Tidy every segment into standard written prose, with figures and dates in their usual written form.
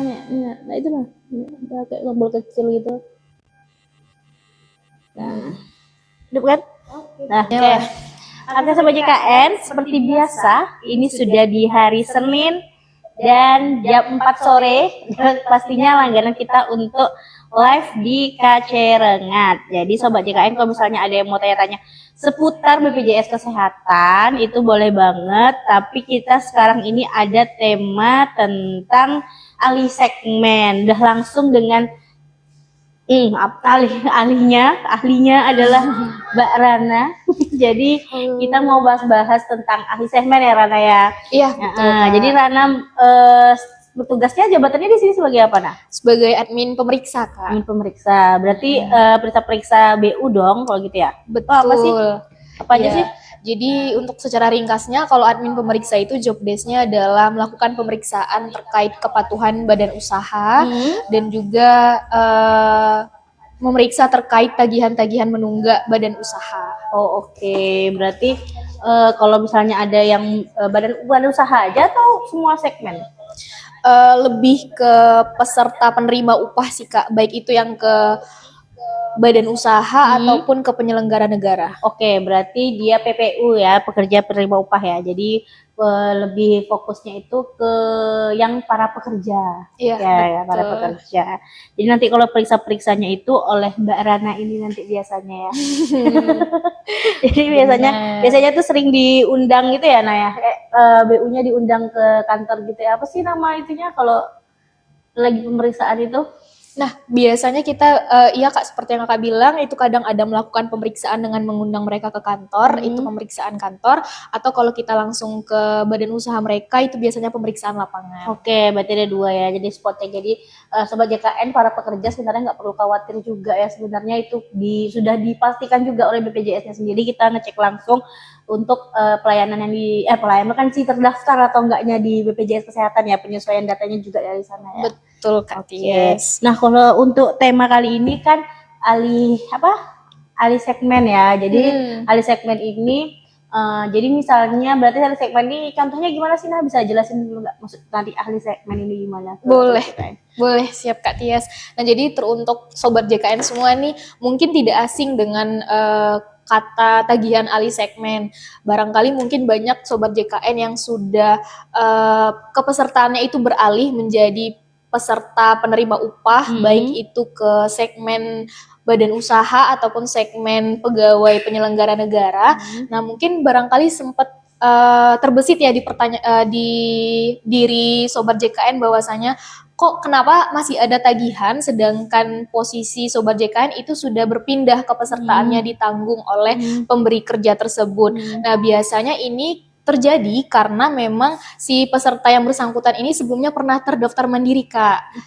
Nah itu lah, kayak tombol kecil gitu. Nah, hidup kan? Nah, oke. Oke Sobat JKN, seperti biasa, ini sudah di hari Senin dan jam 4 sore, pastinya langganan kita untuk live di KC Rengat. Jadi Sobat JKN kalau misalnya ada yang mau tanya-tanya seputar BPJS Kesehatan, itu boleh banget. Tapi kita sekarang ini ada tema tentang alih segmen. Udah langsung dengan ahlinya adalah Mbak Rana. Jadi kita mau bahas tentang ahli segmen ya Rana ya. Iya. Betul, jadi Rana bertugasnya jabatannya di sini sebagai apa nah? Sebagai admin pemeriksa Kak. Admin pemeriksa. Berarti periksa BU dong kalau gitu ya. Betul. Apa sih? Apa aja sih? Jadi untuk secara ringkasnya, kalau admin pemeriksa itu job desk-nya adalah melakukan pemeriksaan terkait kepatuhan badan usaha dan juga memeriksa terkait tagihan-tagihan menunggak badan usaha. Oh oke. Berarti kalau misalnya ada yang badan usaha aja atau semua segmen? Lebih ke peserta penerima upah sih Kak, baik itu yang ke badan usaha ataupun ke penyelenggara negara. Oke, berarti dia PPU ya, pekerja penerima upah ya. Jadi lebih fokusnya itu ke yang para pekerja. Iya, ya, para pekerja. Jadi nanti kalau periksa-periksanya itu oleh Mbak Rana ini nanti biasanya ya. Jadi biasanya tuh sering diundang gitu ya, Naya. BU-nya diundang ke kantor gitu ya. Apa sih nama itunya kalau lagi pemeriksaan itu? Nah, biasanya kita, iya Kak, seperti yang Kakak bilang, itu kadang ada melakukan pemeriksaan dengan mengundang mereka ke kantor, itu pemeriksaan kantor, atau kalau kita langsung ke badan usaha mereka, itu biasanya pemeriksaan lapangan. Oke, berarti ada dua ya, jadi spotnya. Jadi Sobat JKN, para pekerja sebenarnya nggak perlu khawatir juga ya, sebenarnya itu sudah dipastikan juga oleh BPJS-nya sendiri, kita ngecek langsung untuk pelayanan yang pelayanan kan sih terdaftar atau enggaknya di BPJS Kesehatan ya, penyesuaian datanya juga dari sana ya. Betul Kak Ties. Nah kalau untuk tema kali ini kan alih segmen ya. Jadi alih segmen ini jadi misalnya berarti alih segmen ini contohnya gimana sih? Nah bisa jelasin dulu nggak maksud nanti ahli segmen ini gimana? Boleh siap Kak Tias. Nah jadi teruntuk Sobat JKN semua nih mungkin tidak asing dengan kata tagihan alih segmen. Barangkali mungkin banyak Sobat JKN yang sudah kepesertaannya itu beralih menjadi peserta penerima upah, baik itu ke segmen badan usaha ataupun segmen pegawai penyelenggara negara. Nah mungkin barangkali sempat terbesit ya di diri Sobat JKN bahwasanya kok kenapa masih ada tagihan sedangkan posisi Sobat JKN itu sudah berpindah kepesertaannya ditanggung oleh pemberi kerja tersebut. Nah biasanya ini terjadi karena memang si peserta yang bersangkutan ini sebelumnya pernah terdaftar mandiri Kak.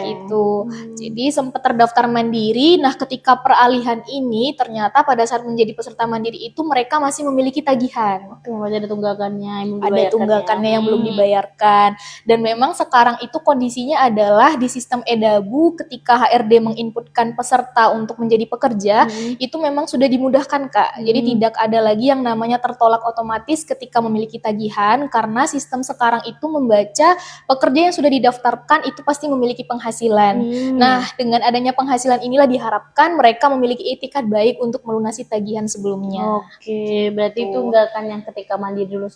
Gitu. Jadi sempat terdaftar mandiri. Nah ketika peralihan ini ternyata pada saat menjadi peserta mandiri itu mereka masih memiliki tagihan. Masih ada tunggakannya yang belum dibayarkan. Dan memang sekarang itu kondisinya adalah di sistem eDabu ketika HRD menginputkan peserta untuk menjadi pekerja itu memang sudah dimudahkan Kak. Jadi tidak ada lagi yang namanya tertolak otomatis ketika memiliki tagihan karena sistem sekarang itu membaca pekerja yang sudah didaftarkan itu pasti memiliki penghasilan. Nah, dengan adanya penghasilan inilah diharapkan mereka memiliki itikat baik untuk melunasi tagihan sebelumnya. Oke, berarti tunggakan yang ketika mandiri dulu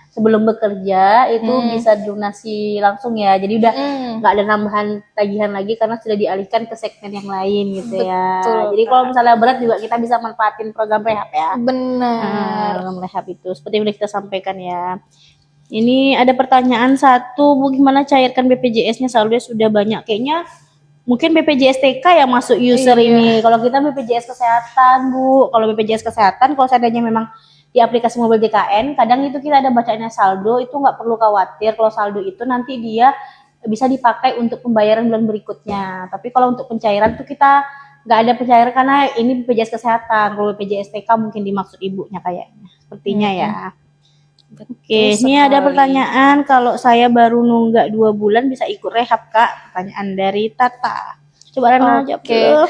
sebelum bekerja itu bisa dilunasi langsung ya. Jadi udah nggak ada nambahan tagihan lagi karena sudah dialihkan ke segmen yang lain gitu ya. Jadi kalau misalnya berat juga kita bisa manfaatin program rehab ya. Benar. Program rehab itu seperti yang kita sampaikan ya. Ini ada pertanyaan satu, Bu, gimana cairkan BPJS-nya? Saldonya sudah banyak. Kayaknya mungkin BPJS TK yang masuk user ini. Kalau kita BPJS Kesehatan, Bu. Kalau BPJS Kesehatan, kalau seandainya memang di aplikasi mobil JKN, kadang itu kita ada bacaannya saldo, itu nggak perlu khawatir. Kalau saldo itu nanti dia bisa dipakai untuk pembayaran bulan berikutnya. Tapi kalau untuk pencairan tuh kita nggak ada pencairan karena ini BPJS Kesehatan. Kalau BPJS TK mungkin dimaksud ibunya kayaknya. Sepertinya ya. Oke, ini ada pertanyaan, kalau saya baru nunggak 2 bulan bisa ikut rehab Kak? Pertanyaan dari Tata. Coba Rana jawab dulu.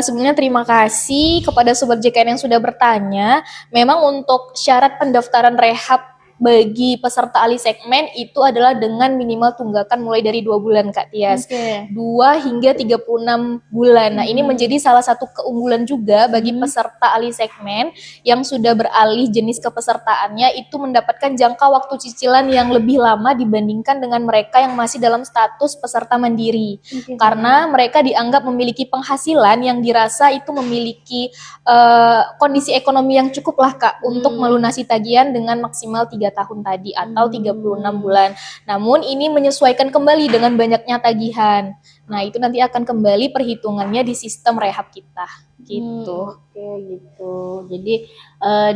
Sebenarnya terima kasih kepada Sobat JKN yang sudah bertanya. Memang untuk syarat pendaftaran rehab bagi peserta alih segmen itu adalah dengan minimal tunggakan mulai dari 2 bulan Kak Tias. Oke. 2 hingga 36 bulan. Nah, ini menjadi salah satu keunggulan juga bagi peserta alih segmen yang sudah beralih jenis kepesertaannya itu mendapatkan jangka waktu cicilan yang lebih lama dibandingkan dengan mereka yang masih dalam status peserta mandiri. Oke. Karena mereka dianggap memiliki penghasilan yang dirasa itu memiliki kondisi ekonomi yang cukup lah Kak untuk melunasi tagihan dengan maksimal 3 tahun tadi atau 36 bulan. Namun ini menyesuaikan kembali dengan banyaknya tagihan. Nah, itu nanti akan kembali perhitungannya di sistem rehab kita gitu. Oke gitu. Jadi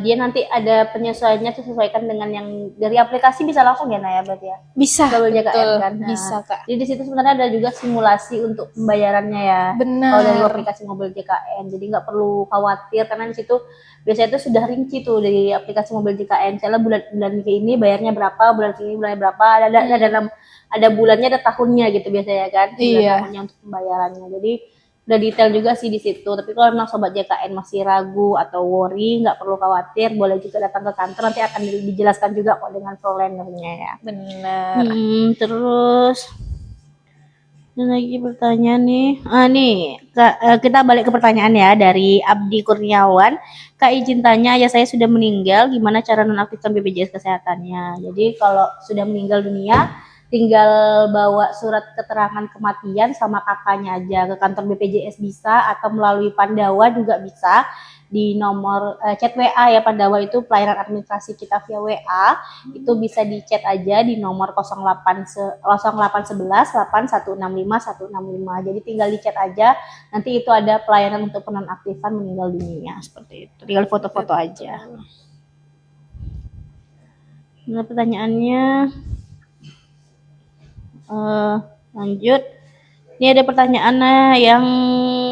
dia nanti ada penyesuaiannya disesuaikan dengan yang dari aplikasi bisa langsung ya Naya berarti ya. Bisa, Kalau JKN betul. kan. Nah, Bisa Kak. Jadi di situ sebenarnya ada juga simulasi untuk pembayarannya ya. Benar. Kalau dari aplikasi mobil JKN. Jadi nggak perlu khawatir karena di situ biasanya itu sudah rinci tuh dari aplikasi mobil JKN. Misalnya bulan ini bayarnya berapa, bulan ini bulannya berapa, ada bulannya, ada tahunnya gitu biasanya kan. Iya. Tahunnya untuk pembayarannya. Jadi udah detail juga sih di situ. Tapi kalau memang sobat JKN masih ragu atau worry, nggak perlu khawatir, boleh juga datang ke kantor, nanti akan dijelaskan juga kok dengan frontlinernya ya. Benar. Terus ada lagi pertanyaan nih. Nih kita balik ke pertanyaan ya dari Abdi Kurniawan. Kak izin tanya, ayah saya sudah meninggal, gimana cara nonaktifkan BPJS kesehatannya? Jadi kalau sudah meninggal dunia, tinggal bawa surat keterangan kematian sama kakaknya aja ke kantor BPJS bisa, atau melalui Pandawa juga bisa di nomor chat WA ya. Pandawa itu pelayanan administrasi kita via WA, itu bisa di chat aja di nomor 0811 8165 165. Jadi tinggal di chat aja, nanti itu ada pelayanan untuk penonaktifan meninggal dunia seperti itu. Tinggal foto-foto aja. Nah, pertanyaannya lanjut. Ini ada pertanyaan yang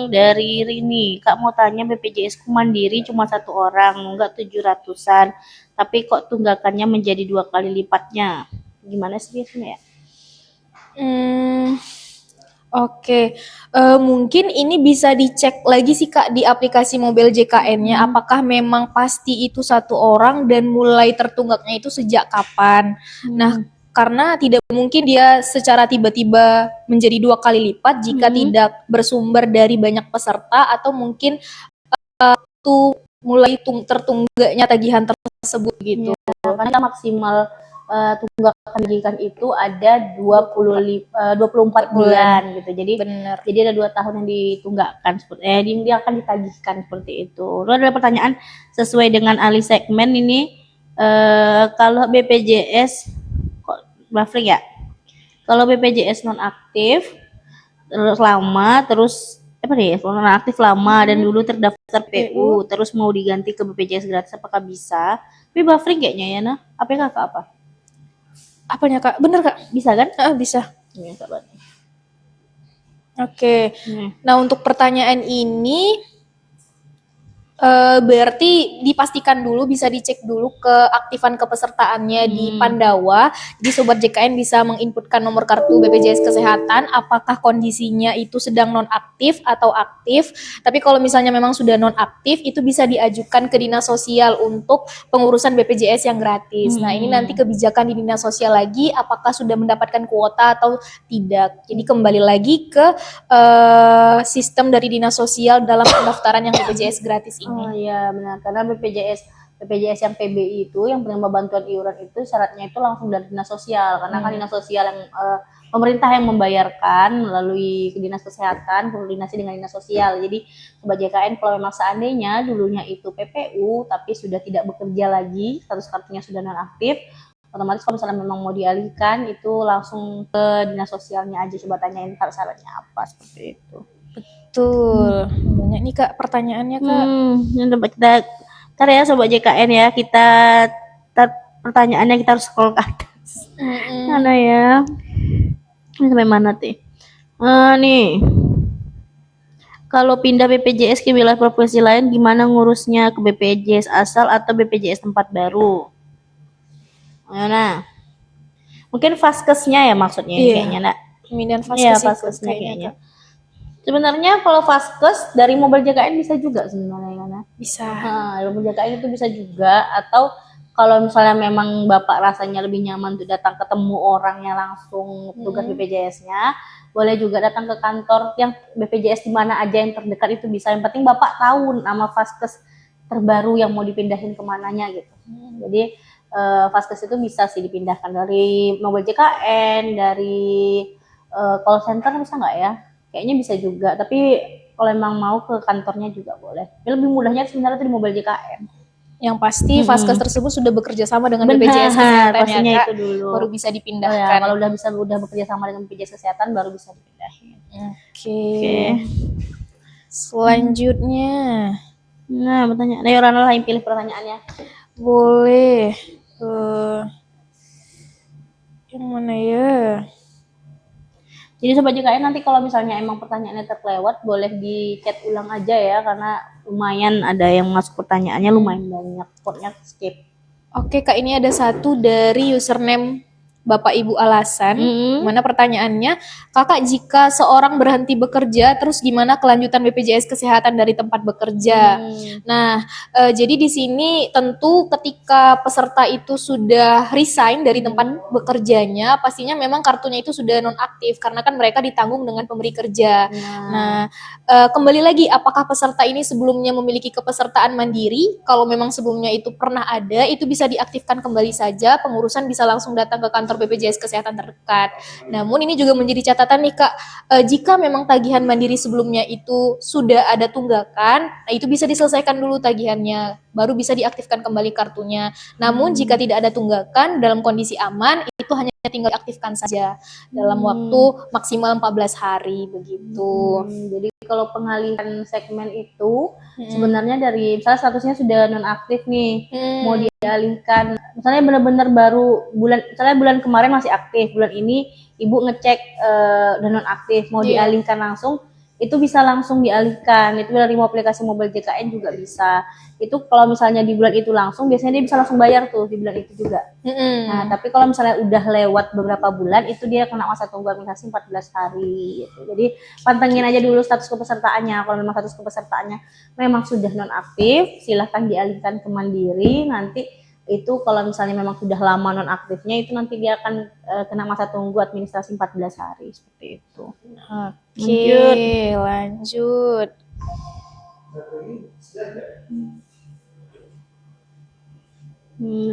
dari Rini. Kak mau tanya, BPJS ku mandiri cuma 1 orang, enggak 700-an. Tapi kok tunggakannya menjadi 2 kali lipatnya. Gimana sih biasanya ya? Oke, mungkin ini bisa dicek lagi sih Kak di aplikasi mobil JKN-nya, apakah memang pasti itu 1 orang dan mulai tertunggaknya itu sejak kapan. Nah, karena tidak mungkin dia secara tiba-tiba menjadi 2 kali lipat jika tidak bersumber dari banyak peserta atau mungkin itu mulai tertunggaknya tagihan tersebut gitu. Ya, karena maksimal tunggakan tagihan itu ada 24 bulan gitu. Jadi Benar. Jadi ada 2 tahun yang ditunggakkan dia akan ditagihkan seperti itu. Lalu ada pertanyaan sesuai dengan alih segmen ini, kalau BPJS buffering ya. Kalau BPJS nonaktif terus lama, terus nonaktif lama dan dulu terdaftar PU, terus mau diganti ke BPJS gratis, apakah bisa? Tapi buffering kayaknya ya, nah. APK ke apa? Apanya Kak? Bener Kak? Bisa kan? Bisa. Ya, sahabat. Oke. Nah, untuk pertanyaan ini berarti dipastikan dulu, bisa dicek dulu keaktifan kepesertaannya di Pandawa. Jadi Sobat JKN bisa menginputkan nomor kartu BPJS Kesehatan, apakah kondisinya itu sedang nonaktif atau aktif. Tapi kalau misalnya memang sudah nonaktif, itu bisa diajukan ke Dinas Sosial untuk pengurusan BPJS yang gratis. Nah, ini nanti kebijakan di Dinas Sosial lagi, apakah sudah mendapatkan kuota atau tidak. Jadi kembali lagi ke sistem dari Dinas Sosial dalam pendaftaran yang BPJS gratis ini. Oh iya benar, karena BPJS yang PBI itu, yang penerima bantuan iuran itu syaratnya itu langsung dari Dinas Sosial, karena kan Dinas Sosial yang pemerintah yang membayarkan melalui Dinas Kesehatan, koordinasi dengan Dinas Sosial. Jadi Sobat JKN kalau memang seandainya dulunya itu PPU tapi sudah tidak bekerja lagi, status kartunya sudah nonaktif, otomatis kalau misalnya memang mau dialihkan itu langsung ke Dinas Sosialnya aja, coba tanyain syaratnya apa seperti itu. Betul. Banyak nih Kak pertanyaannya Kak. Kita ntar ya Sobat JKN ya, kita pertanyaannya kita harus scroll ke atas. Mana ya? Ini sampai mana sih? Nih. Kalau pindah BPJS ke wilayah provinsi lain gimana ngurusnya, ke BPJS asal atau BPJS tempat baru? Nah. Mungkin Vaskesnya ya maksudnya kayaknya, Nak. Pemindahan Iya, Vaskes Vaskesnya kayaknya. Sebenarnya kalau Vaskes dari mobil JKN bisa juga sebenarnya, Yana. Bisa. Mobil JKN itu bisa juga, atau kalau misalnya memang Bapak rasanya lebih nyaman untuk datang ketemu orangnya langsung tugas BPJS-nya, boleh juga datang ke kantor yang BPJS di mana aja yang terdekat itu bisa. Yang penting Bapak tahu nama vaskes terbaru yang mau dipindahin kemananya gitu. Jadi vaskes itu bisa sih dipindahkan dari mobil JKN, dari call center bisa nggak ya? Kayaknya bisa juga, tapi kalau emang mau ke kantornya juga boleh. Ya, lebih mudahnya sebenarnya itu di mobil JKN. Yang pasti vaskes tersebut sudah bekerja sama dengan BPJS Benar, Kesehatan ya pastinya Kak, itu dulu. baru bisa Oh ya, dipindahkan. kalau udah bekerja sama dengan BPJS Kesehatan baru bisa dipindahin. Oke. Selanjutnya, Nah, pertanyaan. Ayo Rana lah yang pilih pertanyaannya. boleh yang mana ya? Jadi Sobat JKN nanti kalau misalnya emang pertanyaannya terlewat boleh di chat ulang aja ya, karena lumayan ada yang masuk pertanyaannya lumayan banyak. Pokoknya skip. Oke Kak, ini ada satu dari username Bapak Ibu Alasan. Mana pertanyaannya, Kakak jika seorang berhenti bekerja, terus gimana kelanjutan BPJS Kesehatan dari tempat bekerja? Nah, jadi di sini tentu ketika peserta itu sudah resign dari tempat bekerjanya, pastinya memang kartunya itu sudah nonaktif karena kan mereka ditanggung dengan pemberi kerja. Nah, kembali lagi, apakah peserta ini sebelumnya memiliki kepesertaan mandiri? Kalau memang sebelumnya itu pernah ada, itu bisa diaktifkan kembali saja. Pengurusan bisa langsung datang ke kantor BPJS Kesehatan terdekat. Namun ini juga menjadi catatan nih Kak, jika memang tagihan mandiri sebelumnya itu sudah ada tunggakan, nah itu bisa diselesaikan dulu tagihannya, baru bisa diaktifkan kembali kartunya. Namun jika tidak ada tunggakan dalam kondisi aman, itu hanya tinggal diaktifkan saja dalam waktu maksimal 14 hari begitu. Jadi kalau pengalihan segmen itu sebenarnya dari misalnya statusnya sudah nonaktif nih, mau dialihkan, misalnya benar-benar baru misalnya bulan kemarin masih aktif, bulan ini ibu ngecek udah nonaktif, mau dialihkan langsung, itu bisa langsung dialihkan. Itu dari aplikasi mobil JKN juga bisa. Itu kalau misalnya di bulan itu langsung, biasanya dia bisa langsung bayar tuh di bulan itu juga. Nah, tapi kalau misalnya udah lewat beberapa bulan, itu dia kena masa tunggu administrasi 14 hari gitu. Jadi pantengin aja dulu status kepesertaannya. Kalau memang status kepesertaannya memang sudah nonaktif, silahkan dialihkan ke mandiri. Nanti itu kalau misalnya memang sudah lama nonaktifnya, itu nanti dia akan kena masa tunggu administrasi 14 hari seperti itu. Oke, lanjut.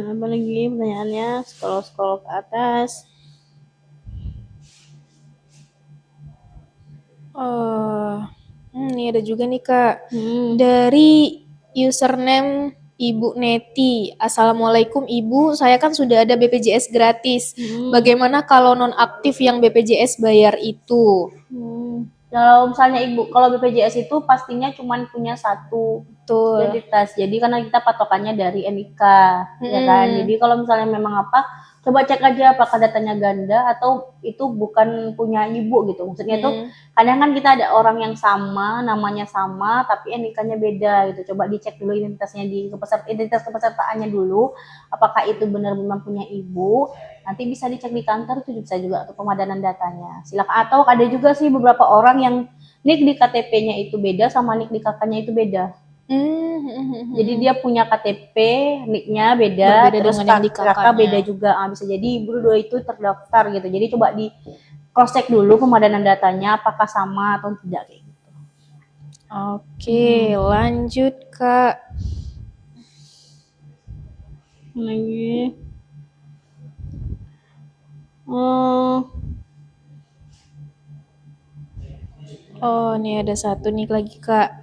Apa lagi pertanyaannya? Scroll ke atas. Ini ada juga nih Kak. Dari username Ibu Neti. Assalamualaikum Ibu, saya kan sudah ada BPJS gratis. Bagaimana kalau nonaktif yang BPJS bayar itu? Kalau misalnya Ibu, kalau BPJS itu pastinya cuma punya satu identitas. Jadi karena kita patokannya dari NIK, ya kan. Jadi kalau misalnya memang coba cek aja apakah datanya ganda atau itu bukan punya Ibu gitu. Maksudnya itu kadang kan kita ada orang yang sama, namanya sama, tapi NIK-nya beda gitu. Coba dicek dulu identitas kepesertaannya dulu, apakah itu benar memang punya Ibu. Nanti bisa dicek di kantor, itu bisa juga untuk pemadanan datanya. Silakan. Atau ada juga sih beberapa orang yang nik di KTP-nya itu beda sama nik di KK-nya itu beda. Jadi dia punya KTP, nik-nya beda, terus KK beda juga. Bisa jadi ibu dua itu terdaftar gitu. Jadi coba di cross check dulu pemadanan datanya apakah sama atau tidak kayak gitu. Oke, lanjut Kak. Lagi. Nih ada satu nih lagi Kak.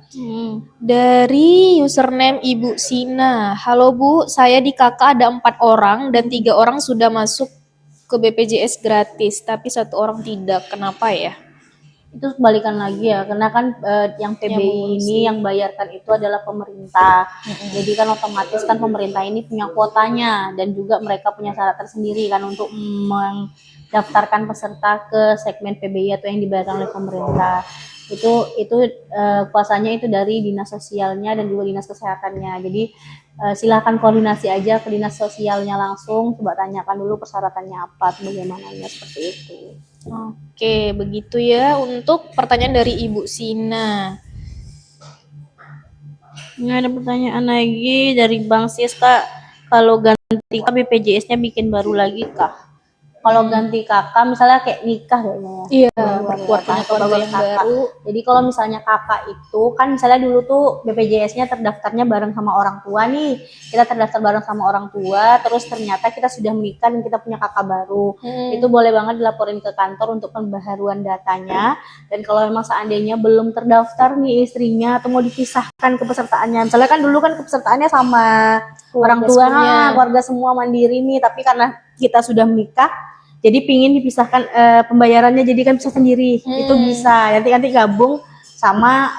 Dari username Ibu Sina. Halo Bu, saya di KK ada 4 orang dan 3 orang sudah masuk ke BPJS gratis, tapi 1 orang tidak. Kenapa ya? Itu balikan lagi ya, karena kan yang PBI ini yang bayarkan itu adalah pemerintah. Jadi kan otomatis kan pemerintah ini punya kuotanya dan juga mereka punya syarat tersendiri kan untuk mendaftarkan peserta ke segmen PBI atau yang dibayarkan oleh pemerintah. Itu kuasanya itu dari dinas sosialnya dan juga dinas kesehatannya. Jadi silahkan koordinasi aja ke dinas sosialnya langsung, coba tanyakan dulu persyaratannya apa, bagaimananya seperti itu. Oke, begitu ya untuk pertanyaan dari Ibu Sina. Ini ada pertanyaan lagi dari Bang Sis Kak. Kalau ganti BPJS-nya bikin baru lagi kah? Kalau ganti kakak, misalnya kayak nikah kayaknya ya. Iya, Baru berkeluarga ya, keluarga bagus yang kakak. baru. Jadi kalau misalnya kakak itu kan misalnya dulu tuh BPJS-nya terdaftarnya bareng sama orang tua nih. Kita terdaftar bareng sama orang tua, terus ternyata kita sudah menikah dan kita punya kakak baru. Itu boleh banget dilaporin ke kantor untuk pembaharuan datanya. Dan kalau memang seandainya belum terdaftar nih istrinya atau mau dipisahkan kepesertaannya. Misalnya kan dulu kan kepesertaannya sama orang tua, keluarga semua mandiri nih, tapi karena kita sudah menikah jadi pingin dipisahkan pembayarannya jadi kan bisa sendiri, itu bisa nanti gabung sama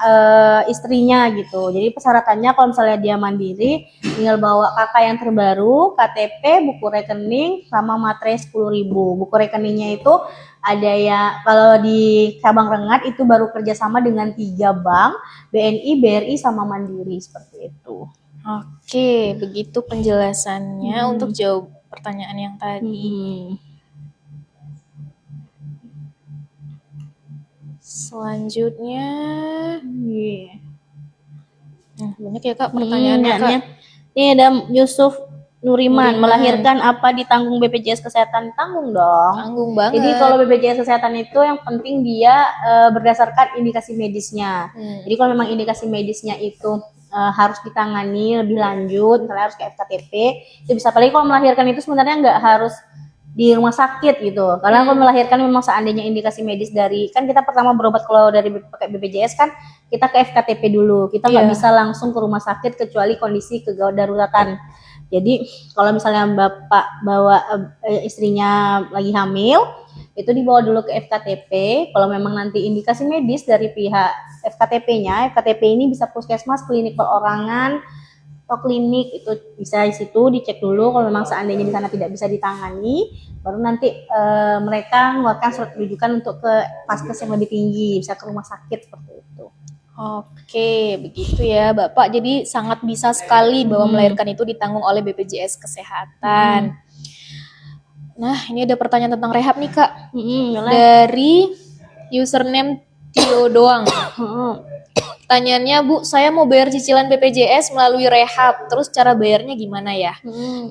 istrinya gitu. Jadi persyaratannya kalau misalnya dia mandiri tinggal bawa kakak yang terbaru, KTP, buku rekening sama materai 10.000. Buku rekeningnya itu ada ya, kalau di cabang Rengat itu baru kerjasama dengan 3 bank, BNI, BRI sama Mandiri, seperti itu. Oke, begitu penjelasannya untuk jawab pertanyaan yang tadi. Selanjutnya, banyak ya Kak pertanyaannya Kak. Ini ada Yusuf Nuriman, melahirkan apa ditanggung BPJS Kesehatan? Tanggung dong. Tanggung banget. Jadi kalau BPJS Kesehatan itu yang penting dia berdasarkan indikasi medisnya. Jadi kalau memang indikasi medisnya itu harus ditangani lebih lanjut, misalnya harus ke FKTP, itu bisa. Apalagi kalau melahirkan itu sebenarnya nggak harus di rumah sakit gitu. Karena kalau melahirkan memang seandainya indikasi medis dari, kan kita pertama berobat kalau dari pakai BPJS kan kita ke FKTP dulu. Kita nggak bisa langsung ke rumah sakit kecuali kondisi kedaruratan. Jadi kalau misalnya bapak bawa istrinya lagi hamil, itu dibawa dulu ke FKTP. Kalau memang nanti indikasi medis dari pihak FKTP-nya, FKTP ini bisa puskesmas, klinik perorangan, atau klinik, itu bisa di situ dicek dulu. Kalau memang seandainya di sana tidak bisa ditangani, baru nanti mereka mengeluarkan surat rujukan untuk ke paskes yang lebih tinggi, bisa ke rumah sakit seperti itu. Oke, begitu ya Bapak. Jadi sangat bisa sekali bahwa melahirkan itu ditanggung oleh BPJS Kesehatan. Nah, ini ada pertanyaan tentang rehab nih Kak. Dari username Tio doang. Pertanyaannya, Bu, saya mau bayar cicilan BPJS melalui rehab, terus cara bayarnya gimana ya?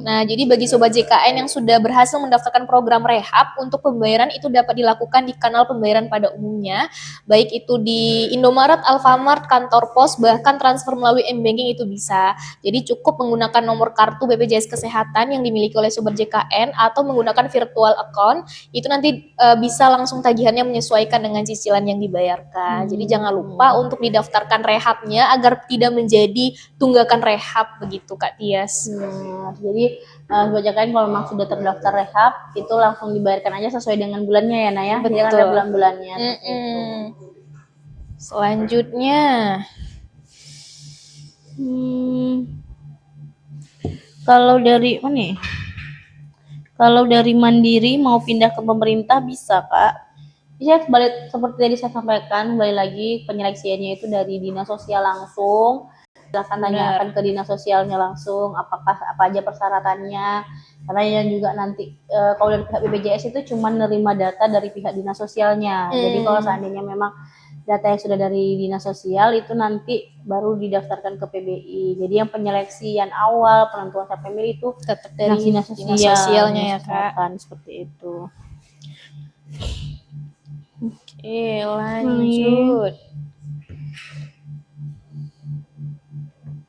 Nah, jadi bagi Sobat JKN yang sudah berhasil mendaftarkan program rehab, untuk pembayaran itu dapat dilakukan di kanal pembayaran pada umumnya, baik itu di Indomaret, Alfamart, kantor pos, bahkan transfer melalui M-Banking itu bisa. Jadi cukup menggunakan nomor kartu BPJS Kesehatan yang dimiliki oleh Sobat JKN atau menggunakan virtual account, itu nanti bisa langsung tagihannya menyesuaikan dengan cicilan yang dibayarkan. Jadi jangan lupa untuk didaftarkan rehabnya agar tidak menjadi tunggakan rehab begitu Kak Tias. Jadi Sobat JKN kalau memang sudah terdaftar rehab itu langsung dibayarkan aja sesuai dengan bulannya ya Naya. Betul. Jangan ada bulan-bulannya. Selanjutnya, kalau dari mana nih? Kalau dari Mandiri mau pindah ke pemerintah bisa Kak. Bisa seperti tadi saya sampaikan, kembali lagi penyeleksiannya itu dari dinas sosial langsung. Silahkan tanyakan ke dinas sosialnya langsung apa aja persyaratannya, karena yang juga nanti kalau dari pihak BPJS itu cuma nerima data dari pihak dinas sosialnya. Jadi kalau seandainya memang data yang sudah dari dinas sosial itu nanti baru didaftarkan ke PBI. Jadi yang penyeleksian awal, penentuan siapa yang milih itu tetap dari dinas sosialnya ya Kak. Seperti itu. Oke, lanjut.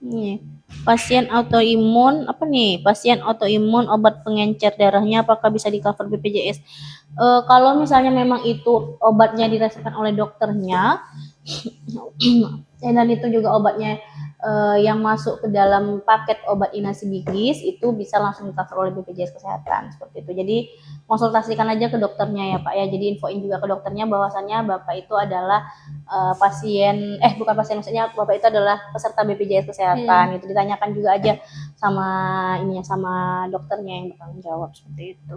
Nih, pasien autoimun apa nih? Pasien autoimun obat pengencer darahnya apakah bisa di cover BPJS? Kalau misalnya memang itu obatnya dirasakan oleh dokternya dan itu juga obatnya yang masuk ke dalam paket obat inasi bilis, itu bisa langsung di cover oleh BPJS Kesehatan seperti itu. Jadi konsultasikan aja ke dokternya ya Pak ya. Jadi infoin juga ke dokternya bahwasannya Bapak itu adalah bukan pasien, maksudnya Bapak itu adalah peserta BPJS Kesehatan. Itu ditanyakan juga aja sama dokternya yang bertanggung jawab seperti itu.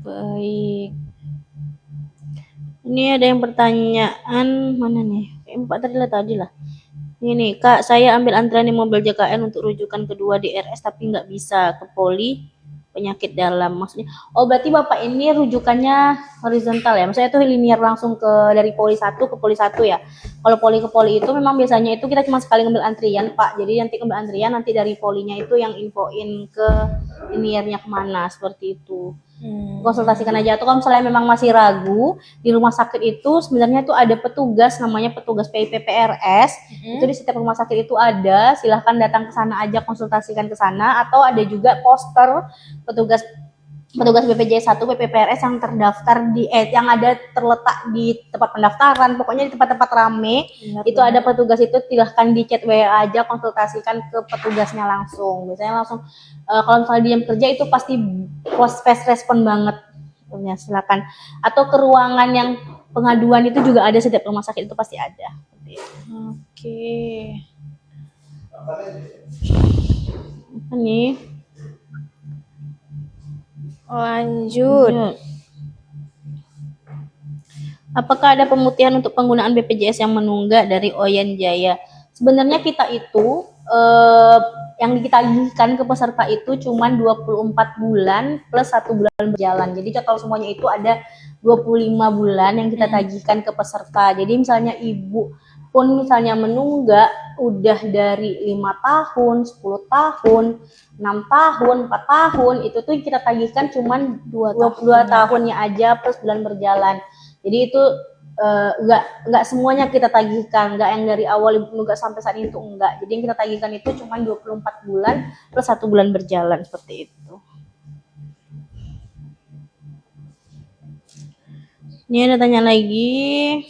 Baik. Ini ada yang pertanyaan mana nih? Empat tadi lah. Ini Kak, saya ambil antrian di mobil JKN untuk rujukan kedua di RS tapi nggak bisa ke poli penyakit dalam. Maksudnya, oh berarti Bapak ini rujukannya horizontal ya? Maksudnya itu linear langsung ke dari poli 1 ke poli 1 ya? Kalau poli ke poli itu memang biasanya itu kita cuma sekali ngambil antrian Pak. Jadi nanti ngambil antrian, nanti dari polinya itu yang infoin ke linearnya kemana, seperti itu. Konsultasikan aja. Atau kalau misalnya memang masih ragu di rumah sakit itu sebenarnya itu ada petugas namanya petugas PIPPRS. Itu di setiap rumah sakit itu ada. Silahkan datang ke sana aja, konsultasikan ke sana. Atau ada juga poster petugas BPJS 1 PPPRS yang terdaftar di yang ada terletak di tempat pendaftaran, pokoknya di tempat-tempat rame. Itu ada petugas, itu silahkan di chat WA aja, konsultasikan ke petugasnya langsung. Biasanya langsung kalau misalnya dia kerja itu pasti fast respon banget. Ya, silakan. Atau ke ruangan yang pengaduan itu juga ada, setiap rumah sakit itu pasti ada. Oke. Ini lanjut. Apakah ada pemutihan untuk penggunaan BPJS yang menunggak dari Oyen Jaya? Sebenarnya kita itu yang ditagihkan ke peserta itu cuma 24 bulan plus 1 bulan berjalan. Jadi total semuanya itu ada 25 bulan yang kita tagihkan ke peserta. Jadi misalnya ibu pun misalnya menunggak udah dari 5 tahun, 10 tahun, 6 tahun, 4 tahun, itu tuh kita tagihkan cuman 22 tahunnya aja plus bulan berjalan. Jadi itu enggak semuanya kita tagihkan, enggak yang dari awal ibu menunggak sampai saat itu, enggak. Jadi yang kita tagihkan itu cuman 24 bulan plus 1 bulan berjalan, seperti itu. Ini ada tanya lagi.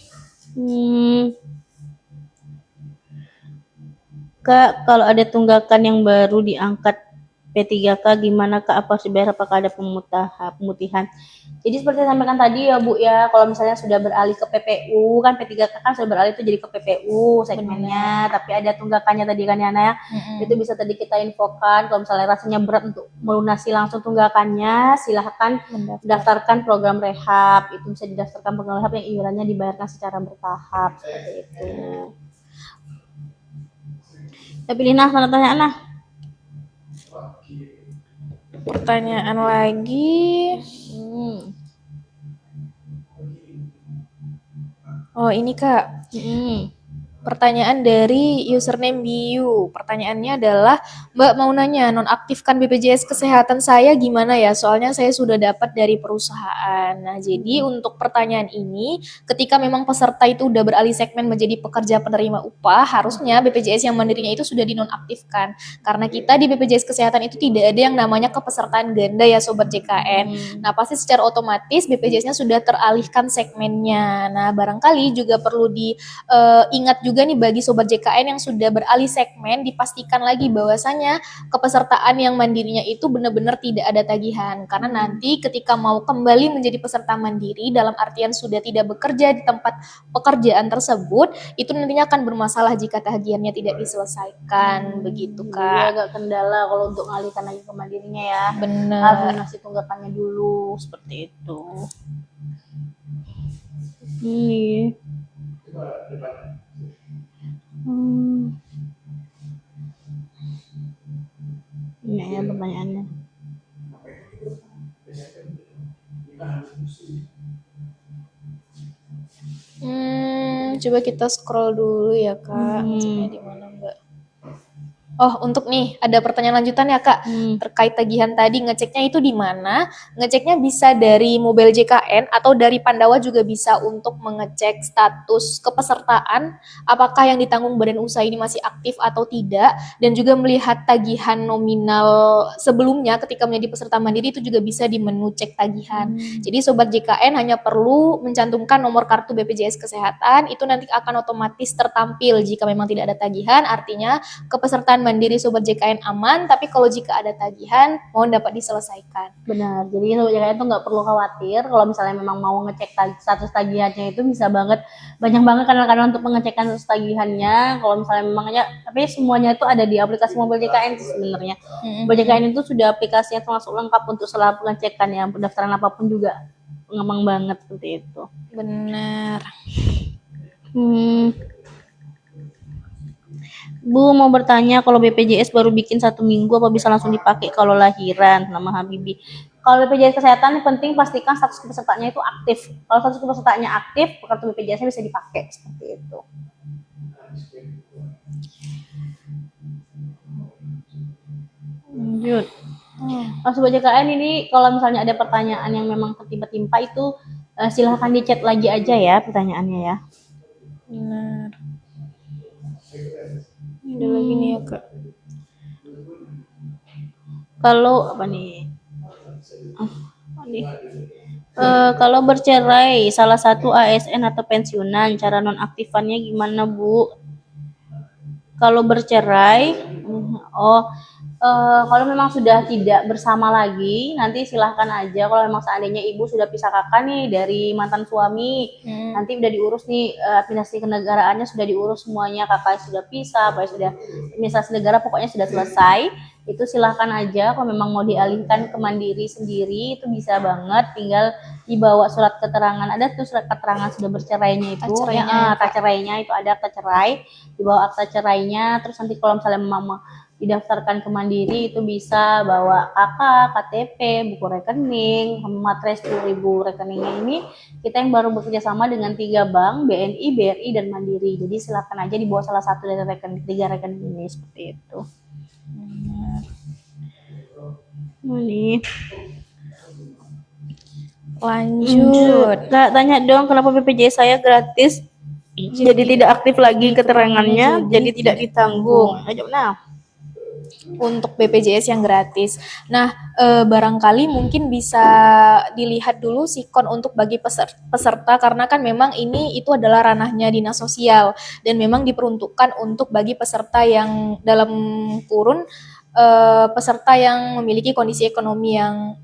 Kak, kalau ada tunggakan yang baru diangkat P3K gimana Kak? Apa harus dibayar? Apakah ada pemutihan? Jadi seperti saya sampaikan tadi ya Bu ya, kalau misalnya sudah beralih ke PPU, kan P3K kan sudah beralih itu jadi ke PPU segmennya, tapi ada tunggakannya tadi kan ya Naya. Itu bisa tadi kita infokan, kalau misalnya rasanya berat untuk melunasi langsung tunggakannya, silahkan daftarkan program rehab. Itu bisa didaftarkan program rehab yang iurannya dibayarkan secara bertahap, seperti itu. Pilih nah, tanda tanya nah. Pertanyaan lagi. Oh ini Kak. Pertanyaan dari username Biu. Pertanyaannya adalah, Mbak mau nanya, nonaktifkan BPJS Kesehatan saya gimana ya? Soalnya saya sudah dapat dari perusahaan. Nah, jadi untuk pertanyaan ini, ketika memang peserta itu udah beralih segmen menjadi pekerja penerima upah, harusnya BPJS yang mandirinya itu sudah dinonaktifkan. Karena kita di BPJS Kesehatan itu tidak ada yang namanya kepesertaan ganda ya Sobat JKN. Nah, pasti secara otomatis BPJS-nya sudah teralihkan segmennya. Nah, barangkali juga perlu diingat juga nih bagi Sobat JKN yang sudah beralih segmen, dipastikan lagi bahwasanya kepesertaan yang mandirinya itu benar-benar tidak ada tagihan. Karena nanti ketika mau kembali menjadi peserta mandiri, dalam artian sudah tidak bekerja di tempat pekerjaan tersebut, itu nantinya akan bermasalah jika tagihannya tidak diselesaikan. Begitu Kak. Jadi agak kendala kalau untuk ngalihkan lagi ke mandirinya ya. Benar. Harus lunasi tunggakannya dulu, seperti itu. Ini ya pertanyaannya. Coba kita scroll dulu ya Kak. Ngeceknya di mana Mbak? Oh, untuk nih ada pertanyaan lanjutan ya Kak, terkait tagihan tadi, ngeceknya itu di mana? Ngeceknya bisa dari Mobile JKN atau dari Pandawa juga bisa untuk mengecek status kepesertaan, apakah yang ditanggung badan usaha ini masih aktif atau tidak, dan juga melihat tagihan nominal sebelumnya ketika menjadi peserta mandiri itu juga bisa di menu cek tagihan. Jadi Sobat JKN hanya perlu mencantumkan nomor kartu BPJS Kesehatan, itu nanti akan otomatis tertampil jika memang tidak ada tagihan, artinya kepesertaan mandiri Sobat JKN aman, tapi kalau jika ada tagihan, mohon dapat diselesaikan. Benar, jadi Sobat JKN itu nggak perlu khawatir kalau misalnya memang mau ngecek status tagihannya, itu bisa banget, banyak banget kanal-kanal untuk pengecekan status tagihannya. Kalau misalnya memangnya, tapi semuanya itu ada di aplikasi Mobile JKN sebenarnya. Mobile JKN itu sudah aplikasinya termasuk lengkap untuk selalu pengecekan ya, pendaftaran apapun juga gampang banget seperti itu. Benar. Bu mau bertanya, kalau BPJS baru bikin 1 minggu apa bisa langsung dipakai kalau lahiran? Nama Habibi. Kalau BPJS Kesehatan yang penting pastikan status pesertanya itu aktif. Kalau status pesertanya aktif, kartu BPJS-nya bisa dipakai seperti itu. Lanjut. Kalau Sobat JKN ini kalau misalnya ada pertanyaan yang memang tertimpa-timpa itu silahkan di chat lagi aja ya pertanyaannya ya. Benar. Ada lagi nih ya Kak. Kalau apa nih? Kalau bercerai salah satu ASN atau pensiunan, cara nonaktifannya gimana Bu? Kalau bercerai, kalau memang sudah tidak bersama lagi, nanti silahkan aja. Kalau memang seandainya ibu sudah pisah kakak nih dari mantan suami, nanti udah diurus nih administrasi kenegaraannya sudah diurus semuanya, kakak sudah pisah, apa sudah administrasi negara pokoknya sudah selesai. Itu silahkan aja. Kalau memang mau dialihkan ke mandiri sendiri itu bisa banget, tinggal dibawa surat keterangan. Ada tuh surat keterangan sudah bercerainya itu, akta cerainya itu ada akta cerai, dibawa akta cerainya. Terus nanti kalau misalnya mama didaftarkan ke Mandiri itu bisa bawa KK, KTP, buku rekening, materai 10.000 rekeningnya ini kita yang baru bekerja sama dengan 3 bank, BNI, BRI, dan Mandiri. Jadi silakan aja dibawa salah satu dari 3 rekening ini seperti itu. Ini. Lanjut. Kak, tanya dong kenapa BPJS saya gratis jadi tidak aktif lagi keterangannya, jadi tidak ditanggung. Ayo nah. Untuk BPJS yang gratis. Nah, barangkali mungkin bisa dilihat dulu sikon untuk bagi peserta karena kan memang itu adalah ranahnya dinas sosial dan memang diperuntukkan untuk bagi peserta yang dalam kurun peserta yang memiliki kondisi ekonomi yang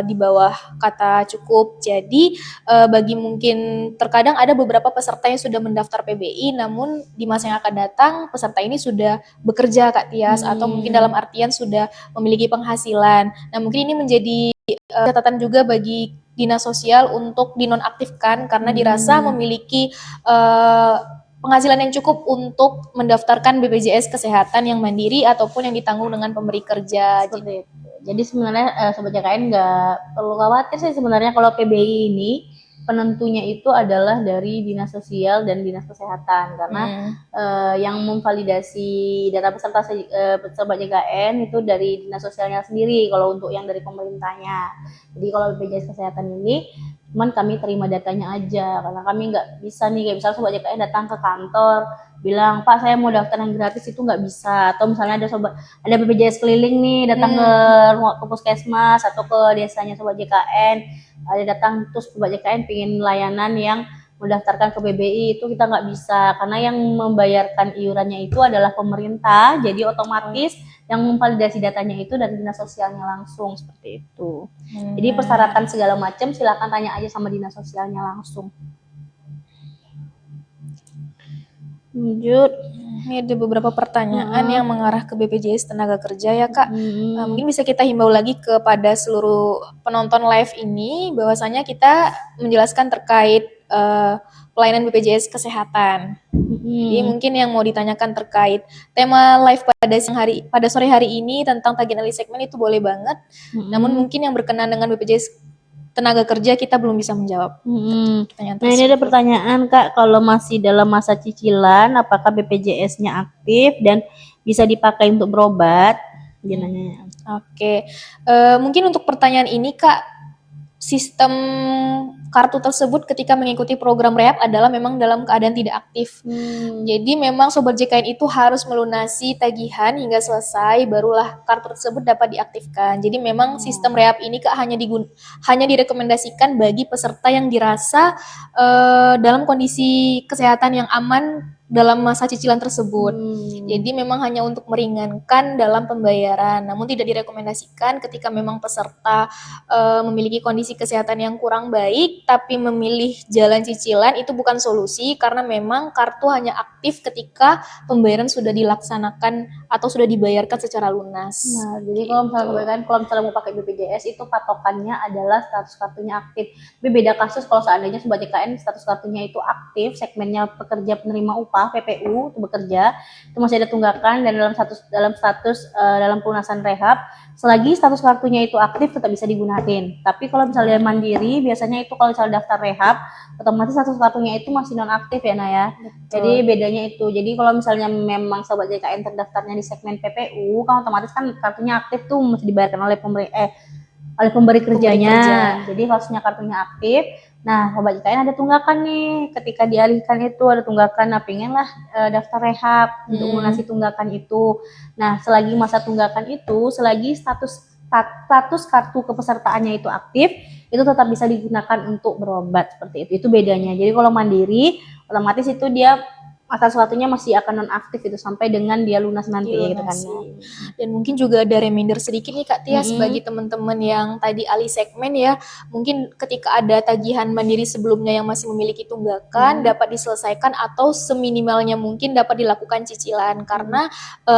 di bawah kata cukup. Jadi bagi mungkin terkadang ada beberapa peserta yang sudah mendaftar PBI namun di masa yang akan datang peserta ini sudah bekerja Kak Tias atau mungkin dalam artian sudah memiliki penghasilan. Nah, mungkin ini menjadi catatan juga bagi dinas sosial untuk dinonaktifkan karena dirasa memiliki penghasilan yang cukup untuk mendaftarkan BPJS Kesehatan yang mandiri ataupun yang ditanggung dengan pemberi kerja. Seperti itu. Jadi sebenarnya Sobat JKN nggak perlu khawatir sih sebenarnya kalau PBI ini penentunya itu adalah dari dinas sosial dan dinas kesehatan karena yang memvalidasi data peserta Sobat JKN itu dari dinas sosialnya sendiri kalau untuk yang dari pemerintahnya. Jadi kalau BPJS Kesehatan ini cuman kami terima datanya aja karena kami nggak bisa nih kayak misalnya Sobat JKN datang ke kantor bilang Pak saya mau daftar yang gratis itu nggak bisa, atau misalnya ada BPJS keliling nih datang ke puskesmas atau ke desanya Sobat JKN ada datang terus Sobat JKN pingin layanan yang mendaftarkan ke BBI itu kita nggak bisa karena yang membayarkan iurannya itu adalah pemerintah, jadi otomatis yang memvalidasi datanya itu dari dinas sosialnya langsung seperti itu. Jadi persyaratan segala macam silakan tanya aja sama dinas sosialnya langsung. Lanjut. Ini ada beberapa pertanyaan yang mengarah ke BPJS Tenaga Kerja ya Kak. Mungkin bisa kita himbau lagi kepada seluruh penonton live ini bahwasanya kita menjelaskan terkait pelayanan BPJS Kesehatan. Jadi mungkin yang mau ditanyakan terkait tema live pada sore hari ini tentang tagihan early segmen itu boleh banget. Namun mungkin yang berkenan dengan BPJS Tenaga Kerja kita belum bisa menjawab. Nah ini ada pertanyaan Kak, kalau masih dalam masa cicilan apakah BPJS-nya aktif dan bisa dipakai untuk berobat? Oke. Mungkin untuk pertanyaan ini Kak, sistem kartu tersebut ketika mengikuti program rehab adalah memang dalam keadaan tidak aktif. Jadi memang Sobat JKN itu harus melunasi tagihan hingga selesai barulah kartu tersebut dapat diaktifkan. Jadi memang sistem rehab ini Kak hanya direkomendasikan bagi peserta yang dirasa dalam kondisi kesehatan yang aman dalam masa cicilan tersebut. Jadi memang hanya untuk meringankan dalam pembayaran, namun tidak direkomendasikan ketika memang peserta memiliki kondisi kesehatan yang kurang baik, tapi memilih jalan cicilan itu bukan solusi karena memang kartu hanya aktif ketika pembayaran sudah dilaksanakan atau sudah dibayarkan secara lunas. Nah, jadi kalau misalnya mau pakai BPJS itu patokannya adalah status kartunya aktif. Tapi beda kasus kalau seandainya Sobat JKN status kartunya itu aktif, segmennya pekerja penerima upah PPU untuk bekerja itu masih ada tunggakan, dan dalam pelunasan rehab selagi status kartunya itu aktif tetap bisa digunakan. Tapi kalau misalnya mandiri biasanya itu kalau misalnya daftar rehab otomatis status kartunya itu masih non aktif ya Naya. Jadi bedanya itu. Jadi kalau misalnya memang sobat JKN terdaftarnya di segmen PPU kan otomatis kan kartunya aktif tuh mesti dibayarkan oleh pemberi kerjanya. Jadi harusnya kartunya aktif. Nah, sobat JKN ada tunggakan nih. Ketika dialihkan itu ada tunggakan. Nah, pengenlah daftar rehab untuk melunasi tunggakan itu. Nah, selagi masa tunggakan itu, selagi status kartu kepesertaannya itu aktif, itu tetap bisa digunakan untuk berobat seperti itu. Itu bedanya. Jadi kalau mandiri, otomatis itu dia atas waktunya masih akan nonaktif itu sampai dengan dia lunas nanti gitu kan. Dan mungkin juga ada reminder sedikit nih Kak Tia bagi teman-teman yang tadi alih segmen ya, mungkin ketika ada tagihan mandiri sebelumnya yang masih memiliki tunggakan dapat diselesaikan atau seminimalnya mungkin dapat dilakukan cicilan karena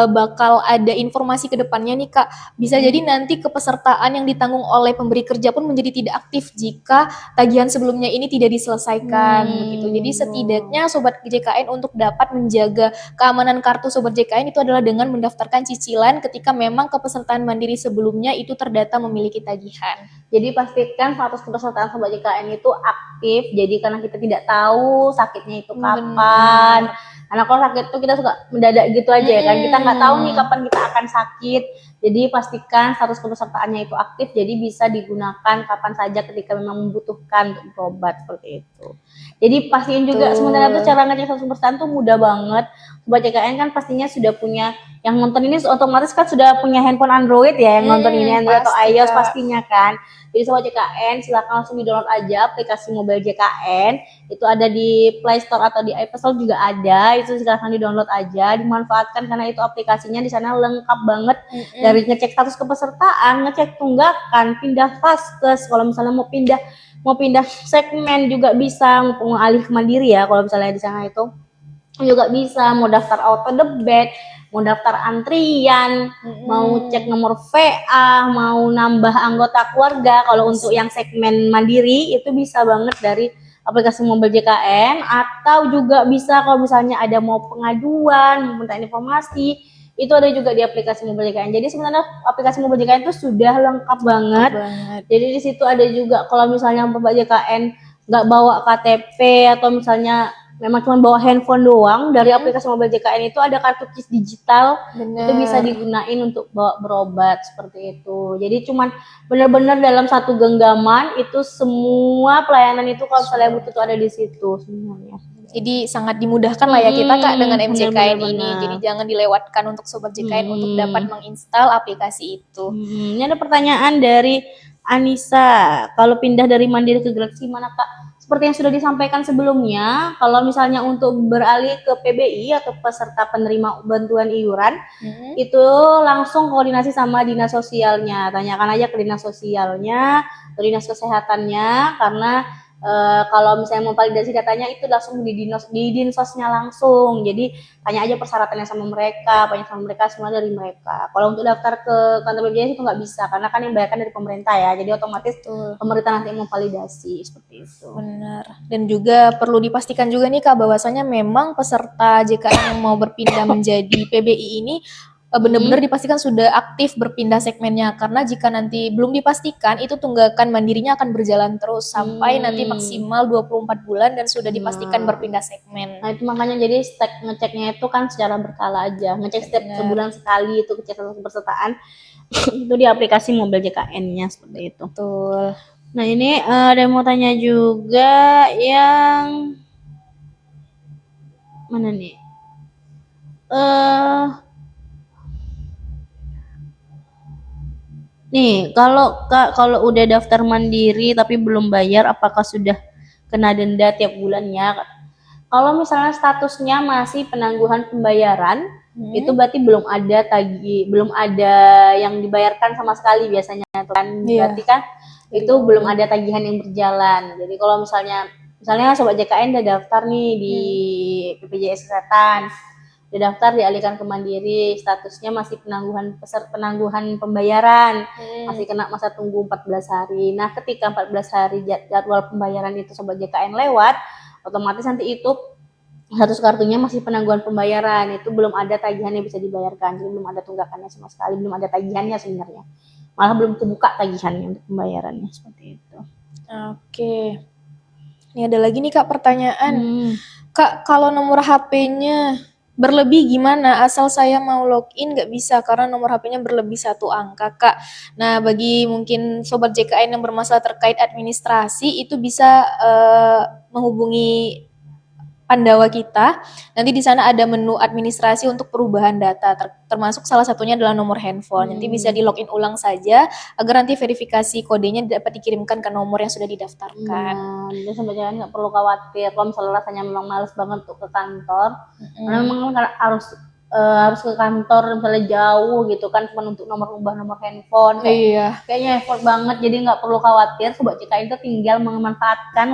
bakal ada informasi ke depannya nih Kak, bisa jadi nanti kepesertaan yang ditanggung oleh pemberi kerja pun menjadi tidak aktif jika tagihan sebelumnya ini tidak diselesaikan begitu. Jadi setidaknya sobat JKN untuk dapat menjaga keamanan kartu sobat JKN itu adalah dengan mendaftarkan cicilan ketika memang kepesertaan mandiri sebelumnya itu terdata memiliki tagihan. Jadi pastikan status kepesertaan sobat JKN itu aktif. Jadi karena kita tidak tahu sakitnya itu kapan. Karena kalau sakit itu kita suka mendadak gitu aja kan. Kita nggak tahu nih kapan kita akan sakit. Jadi pastikan status kepesertaannya itu aktif. Jadi bisa digunakan kapan saja ketika memang membutuhkan untuk berobat seperti itu. Jadi pastiin juga sebenarnya tuh cara ngecek status kepesertaan tuh mudah banget. Sobat JKN kan pastinya sudah punya, yang nonton ini otomatis kan sudah punya handphone Android ya, yang nonton ini Android atau iOS pastinya kan. Jadi sobat JKN silakan langsung di-download aja aplikasi mobile JKN. Itu ada di Play Store atau di App Store juga ada. Itu silakan di-download aja, dimanfaatkan karena itu aplikasinya di sana lengkap banget. Dari ngecek status kepesertaan, ngecek tunggakan, pindah vaskes, kalau misalnya mau pindah segmen juga bisa, mau alih ke mandiri ya kalau misalnya di sana itu juga bisa, mau daftar auto debit, mau daftar antrian, mau cek nomor VA, mau nambah anggota keluarga. Kalau untuk yang segmen mandiri itu bisa banget dari aplikasi mobile JKN, atau juga bisa kalau misalnya ada mau pengaduan, mau minta informasi, itu ada juga di aplikasi mobile JKN. Jadi sebenarnya aplikasi mobile JKN itu sudah lengkap banget. Jadi di situ ada juga kalau misalnya sobat JKN nggak bawa KTP atau misalnya memang cuma bawa handphone doang, dari aplikasi mobile JKN itu ada kartu kis digital. Itu bisa digunain untuk bawa berobat seperti itu. Jadi cuman benar-benar dalam satu genggaman itu semua pelayanan itu kalau misalnya butuh itu ada di situ sebenarnya. Jadi sangat dimudahkan lah ya kita Kak dengan MJKN ini. Jadi jangan dilewatkan untuk sobat JKN untuk dapat menginstal aplikasi itu. Ini ada pertanyaan dari Anissa. Kalau pindah dari Mandiri ke Galaxy mana Kak? Seperti yang sudah disampaikan sebelumnya, kalau misalnya untuk beralih ke PBI atau peserta penerima bantuan iuran, itu langsung koordinasi sama dinas sosialnya. Tanyakan aja ke dinas sosialnya, ke dinas kesehatannya, karena kalau misalnya mau validasi datanya itu langsung di dinsosnya langsung. Jadi tanya aja persyaratannya sama mereka, semua dari mereka. Kalau untuk daftar ke kantor BPJS itu nggak bisa karena kan yang bayarkan dari pemerintah ya. Jadi otomatis pemerintah nanti mau validasi seperti itu. Benar. Dan juga perlu dipastikan juga nih Kak bahwasanya memang peserta JKN yang mau berpindah menjadi PBI ini benar-benar dipastikan sudah aktif berpindah segmennya, karena jika nanti belum dipastikan itu tunggakan mandirinya akan berjalan terus sampai nanti maksimal 24 bulan dan sudah dipastikan berpindah segmen. Nah itu makanya jadi ngeceknya itu kan secara berkala aja, ngecek setiap sebulan sekali itu ngecek status kepesertaan itu di aplikasi mobile JKN-nya seperti itu. Betul. Nah ini ada yang mau tanya juga yang mana nih? Nih, kalau udah daftar mandiri tapi belum bayar, apakah sudah kena denda tiap bulannya? Kalau misalnya statusnya masih penangguhan pembayaran, itu berarti belum ada yang dibayarkan sama sekali biasanya kan. Berarti kan itu belum ada tagihan yang berjalan. Jadi kalau misalnya sobat JKN udah daftar nih di BPJS Kesehatan, udah daftar dialihkan ke mandiri, statusnya masih penangguhan pembayaran, masih kena masa tunggu 14 hari. Nah ketika 14 hari jadwal pembayaran itu sobat JKN lewat, otomatis nanti itu status kartunya masih penangguhan pembayaran, itu belum ada tagihan yang bisa dibayarkan, jadi belum ada tunggakannya sama sekali, belum ada tagihannya sebenarnya, malah belum terbuka tagihannya untuk pembayarannya seperti itu. Oke. Ini ada lagi nih Kak pertanyaan. Hmm. Kak, kalau nomor HP-nya berlebih gimana? Asal saya mau login nggak bisa karena nomor HP-nya berlebih 1 angka, Kak. Nah, bagi mungkin Sobat JKN yang bermasalah terkait administrasi, itu bisa menghubungi Pandawa kita. Nanti di sana ada menu administrasi untuk perubahan data, termasuk salah satunya adalah nomor handphone. Nanti bisa di login ulang saja agar nanti verifikasi kodenya dapat dikirimkan ke nomor yang sudah didaftarkan. Nah, jadi sebenarnya nggak perlu khawatir kalau misalnya rasanya memang males banget untuk ke kantor, karena memang harus ke kantor misalnya jauh gitu kan, cuma untuk ubah nomor handphone. Iya. Kayaknya effort banget, jadi nggak perlu khawatir. Sobat JKN itu tinggal memanfaatkan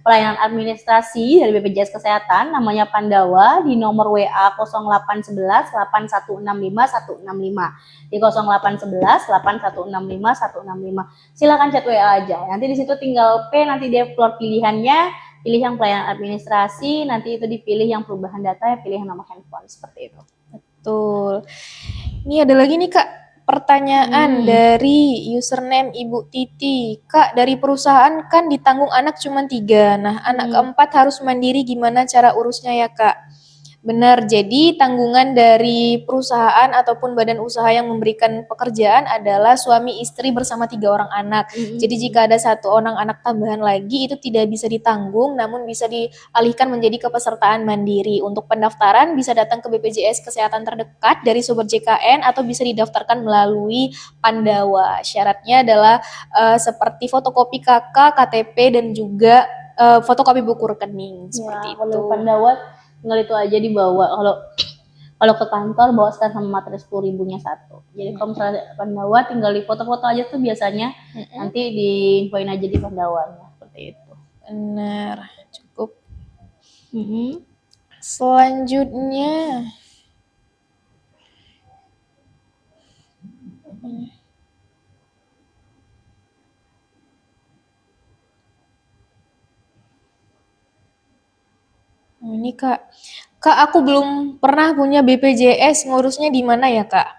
pelayanan administrasi dari BPJS Kesehatan namanya Pandawa di nomor WA 0811 8165 165 di 0811 8165 165. Silakan chat WA aja. Nanti di situ tinggal nanti dia keluar pilihannya, pilih yang pelayanan administrasi, nanti itu dipilih yang perubahan data, ya pilih yang nomor handphone, seperti itu. Betul. Ini ada lagi nih Kak, pertanyaan dari username Ibu Titi. Kak, dari perusahaan kan ditanggung anak cuma 3. Nah, anak keempat harus mandiri, gimana cara urusnya ya Kak? Benar, jadi tanggungan dari perusahaan ataupun badan usaha yang memberikan pekerjaan adalah suami istri bersama 3 orang anak. Jadi jika ada 1 orang anak tambahan lagi itu tidak bisa ditanggung, namun bisa dialihkan menjadi kepesertaan mandiri. Untuk pendaftaran bisa datang ke BPJS Kesehatan terdekat dari Sobat JKN atau bisa didaftarkan melalui Pandawa. Syaratnya adalah seperti fotokopi KK, KTP dan juga fotokopi buku rekening seperti itu. Kalau Pandawa tinggal itu aja dibawa, kalau ke kantor bawa sama materai 10.000-nya satu. Jadi kalau misalnya Pandawa tinggal di foto-foto aja tuh biasanya, nanti diinfoin aja di Pandawanya, seperti itu. Benar, cukup. Selanjutnya ini Kak, aku belum pernah punya BPJS, ngurusnya di mana ya Kak?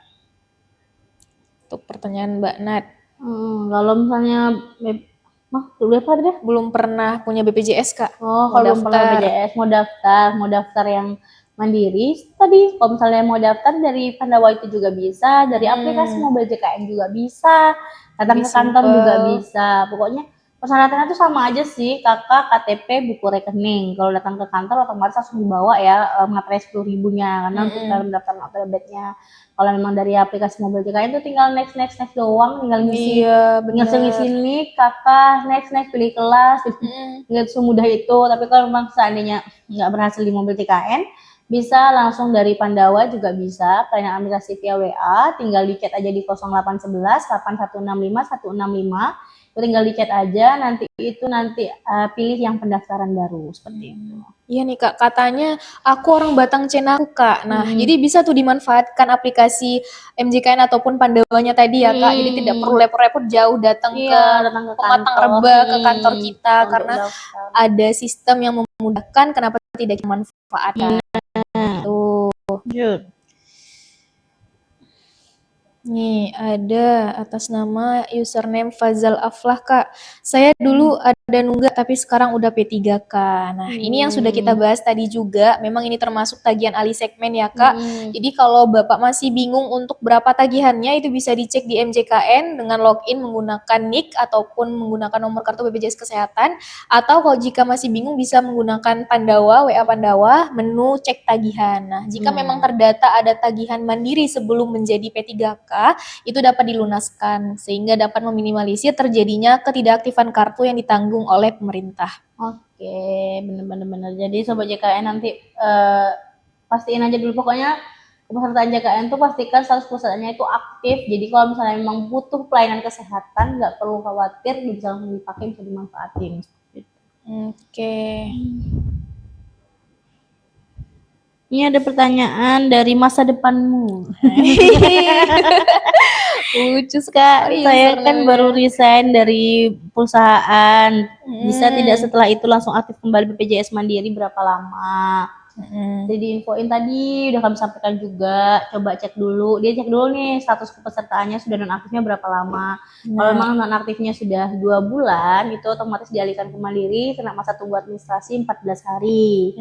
Untuk pertanyaan Mbak Nat. Kalau misalnya belum pernah punya BPJS Kak. Kalau belum pernah BPJS, mau daftar yang mandiri. Tadi kalau misalnya mau daftar dari Pandawa itu juga bisa, dari aplikasi Mobil JKN juga bisa, datang ke kantor juga bisa. Pokoknya persyaratannya tuh sama aja sih, KK, KTP, buku rekening. Kalau datang ke kantor otomatis langsung dibawa ya materai 10.000-nya karena untuk dalam daftar autodebitnya. Kalau memang dari aplikasi Mobil JKN itu tinggal next doang, tinggal ngisi nik, KK, next pilih kelas, nggak semudah itu. Tapi kalau memang seandainya nggak berhasil di Mobil JKN, bisa langsung dari Pandawa juga bisa, pelayanan administrasi via WA, tinggal di chat aja di 0811 8165 165. Tinggal di chat aja, nanti pilih yang pendaftaran baru, seperti itu. Iya nih Kak, katanya aku orang Batang Cenaku Kak. Nah, jadi bisa tuh dimanfaatkan aplikasi MJKN ataupun Pandawanya tadi ya Kak. Jadi tidak perlu repot-repot jauh datang ke Pematang Reba, ke kantor kita karena ada sistem yang memudahkan, kenapa tidak dimanfaatkan. Tuh. Nih, ada atas nama username Fazal Aflah, Kak. Saya dulu ada nunggak, tapi sekarang udah P3K. Nah, ini yang sudah kita bahas tadi juga. Memang ini termasuk tagihan alih segmen ya, Kak. Jadi kalau Bapak masih bingung untuk berapa tagihannya, itu bisa dicek di MJKN dengan login menggunakan NIK ataupun menggunakan nomor kartu BPJS Kesehatan. Atau kalau jika masih bingung, bisa menggunakan Pandawa, WA Pandawa, menu cek tagihan. Nah, jika memang terdata ada tagihan mandiri sebelum menjadi P3K, itu dapat dilunaskan sehingga dapat meminimalisir terjadinya ketidakaktifan kartu yang ditanggung oleh pemerintah. Oke, benar. Jadi Sobat JKN nanti pastiin aja dulu, pokoknya kepesertaan JKN tuh pastikan status perusahaannya itu aktif. Jadi kalau misalnya memang butuh pelayanan kesehatan, nggak perlu khawatir, bisa langsung dipakai, bisa dimanfaatin. Oke. Ini ada pertanyaan dari masa depanmu. Lucu sekali Saya kan username-nya. baru resign dari perusahaan. Bisa tidak Hmm. setelah itu langsung aktif kembali BPJS Mandiri berapa lama? Hmm. Jadi infoin tadi udah kami sampaikan juga. Coba cek dulu. Dia cek dulu nih status kepesertaannya sudah nonaktifnya berapa lama. Kalau memang nonaktifnya sudah 2 bulan, itu otomatis dialihkan ke Mandiri, kena masa tunggu administrasi 14 hari.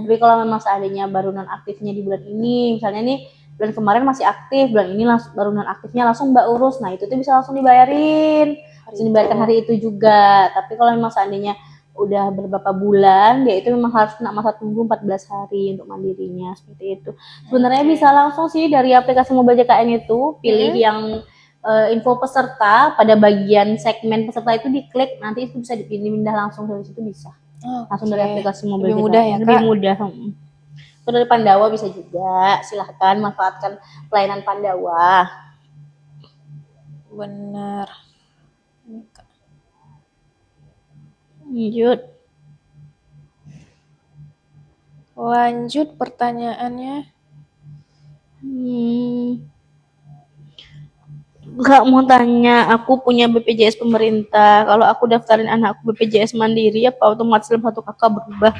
Tapi kalau memang seandainya baru nonaktifnya di bulan ini, misalnya nih bulan kemarin masih aktif, bulan ini langsung baru nonaktifnya langsung Mbak urus. Nah, itu tuh bisa langsung dibayarin. Langsung dibayarkan hari itu juga. Tapi kalau memang seandainya udah beberapa bulan, ya itu memang harus kena masa tunggu 14 hari untuk mandirinya, seperti itu. Sebenarnya bisa langsung sih dari aplikasi Mobile JKN itu, pilih yang info peserta, pada bagian segmen peserta itu diklik, nanti itu bisa dipindah langsung dari situ bisa. Langsung dari aplikasi Mobile Lebih JKN. mudah ya, Kak? Lebih mudah. Itu dari Pandawa bisa juga, silahkan manfaatkan pelayanan Pandawa. Benar. Lanjut pertanyaannya. Gak mau tanya, aku punya BPJS pemerintah. Kalau aku daftarin anakku BPJS Mandiri, apa otomatis dalam satu kakak berubah?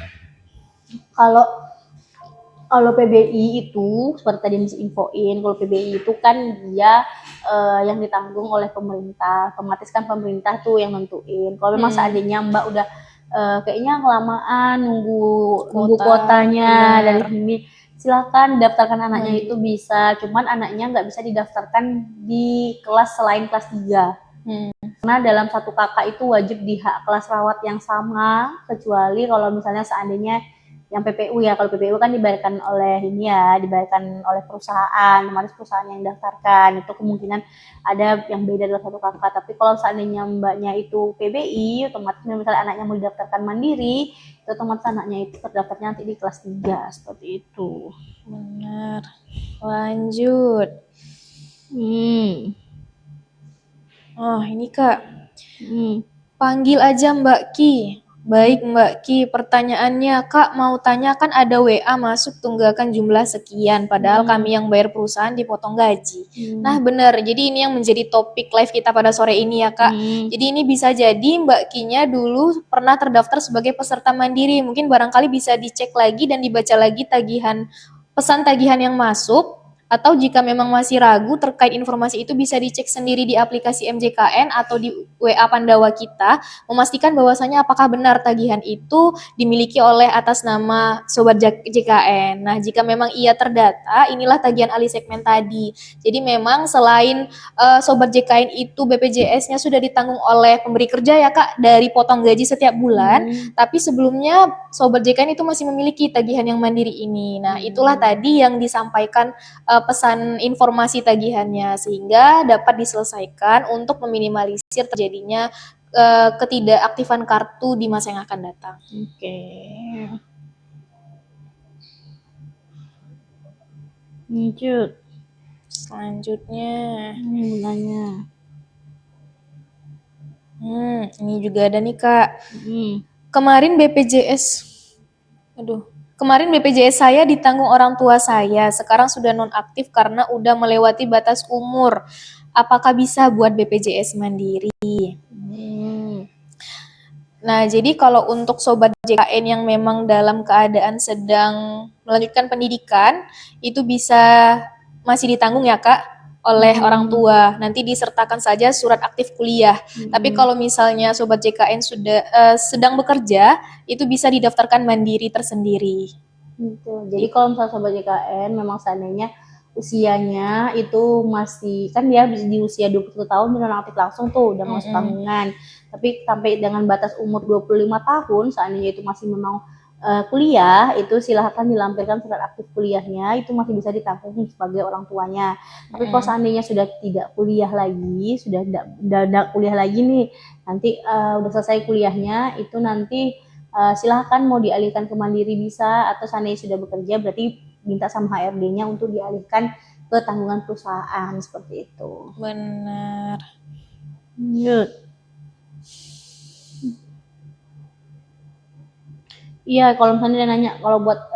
Kalau PBI itu seperti tadi Miss infoin, kalau PBI itu kan dia yang ditanggung oleh pemerintah, otomatis kan pemerintah tuh yang nentuin. Kalau memang seandainya Mbak udah kayaknya kelamaan nunggu kuotanya dari ini, silakan daftarkan anaknya itu bisa, cuman anaknya nggak bisa didaftarkan di kelas selain kelas 3. Karena dalam satu kakak itu wajib di hak kelas rawat yang sama, kecuali kalau misalnya seandainya yang PPU ya, kalau PPU kan dibayarkan oleh ini ya, dibayarkan oleh perusahaan, otomatis perusahaan yang daftarkan, itu kemungkinan ada yang beda dalam satu kakak. Tapi kalau seandainya mbaknya itu PBI, otomatis misalnya anaknya mau didaftarkan mandiri, itu otomatis anaknya itu terdaftarnya nanti di kelas 3, seperti itu. Benar. Lanjut. Oh, ini Kak. Panggil aja Mbak Ki. Baik Mbak Ki, pertanyaannya Kak mau tanya, kan ada WA masuk tunggakan jumlah sekian, padahal kami yang bayar perusahaan dipotong gaji. Nah benar, jadi ini yang menjadi topik live kita pada sore ini ya Kak. Jadi ini bisa jadi Mbak Ki-nya dulu pernah terdaftar sebagai peserta mandiri, mungkin barangkali bisa dicek lagi dan dibaca lagi pesan tagihan yang masuk. Atau jika memang masih ragu terkait informasi itu, bisa dicek sendiri di aplikasi MJKN atau di WA Pandawa kita, memastikan bahwasanya apakah benar tagihan itu dimiliki oleh atas nama Sobat JKN. Nah, jika memang ia terdata, inilah tagihan alih segmen tadi. Jadi memang selain Sobat JKN itu BPJS-nya sudah ditanggung oleh pemberi kerja ya Kak, dari potong gaji setiap bulan, tapi sebelumnya Sobat JKN itu masih memiliki tagihan yang mandiri ini. Nah, itulah tadi yang disampaikan pesan informasi tagihannya, sehingga dapat diselesaikan untuk meminimalisir terjadinya ketidakaktifan kartu di masa yang akan datang. Lanjut. Selanjutnya. Nanya. Ini juga ada nih Kak. Kemarin BPJS saya ditanggung orang tua saya, sekarang sudah nonaktif karena udah melewati batas umur. Apakah bisa buat BPJS Mandiri? Nah, jadi kalau untuk Sobat JKN yang memang dalam keadaan sedang melanjutkan pendidikan, itu bisa masih ditanggung ya Kak, oleh orang tua. Nanti disertakan saja surat aktif kuliah. Tapi kalau misalnya Sobat JKN sudah sedang bekerja, itu bisa didaftarkan mandiri tersendiri. Jadi kalau misalnya Sobat JKN memang seandainya usianya itu masih, kan dia di usia 21 tahun benar aktif langsung tuh, udah masuk tanggungan. Tapi sampai dengan batas umur 25 tahun, seandainya itu masih memang kuliah, itu silahkan dilampirkan surat aktif kuliahnya, itu masih bisa ditanggung sebagai orang tuanya. Tapi kalau seandainya sudah tidak kuliah lagi, sudah tidak kuliah lagi nih, nanti udah selesai kuliahnya, itu nanti silahkan mau dialihkan ke mandiri bisa, atau seandainya sudah bekerja berarti minta sama HRD-nya untuk dialihkan ke tanggungan perusahaan, seperti itu. Benar. Iya, kalau misalnya dia nanya kalau buat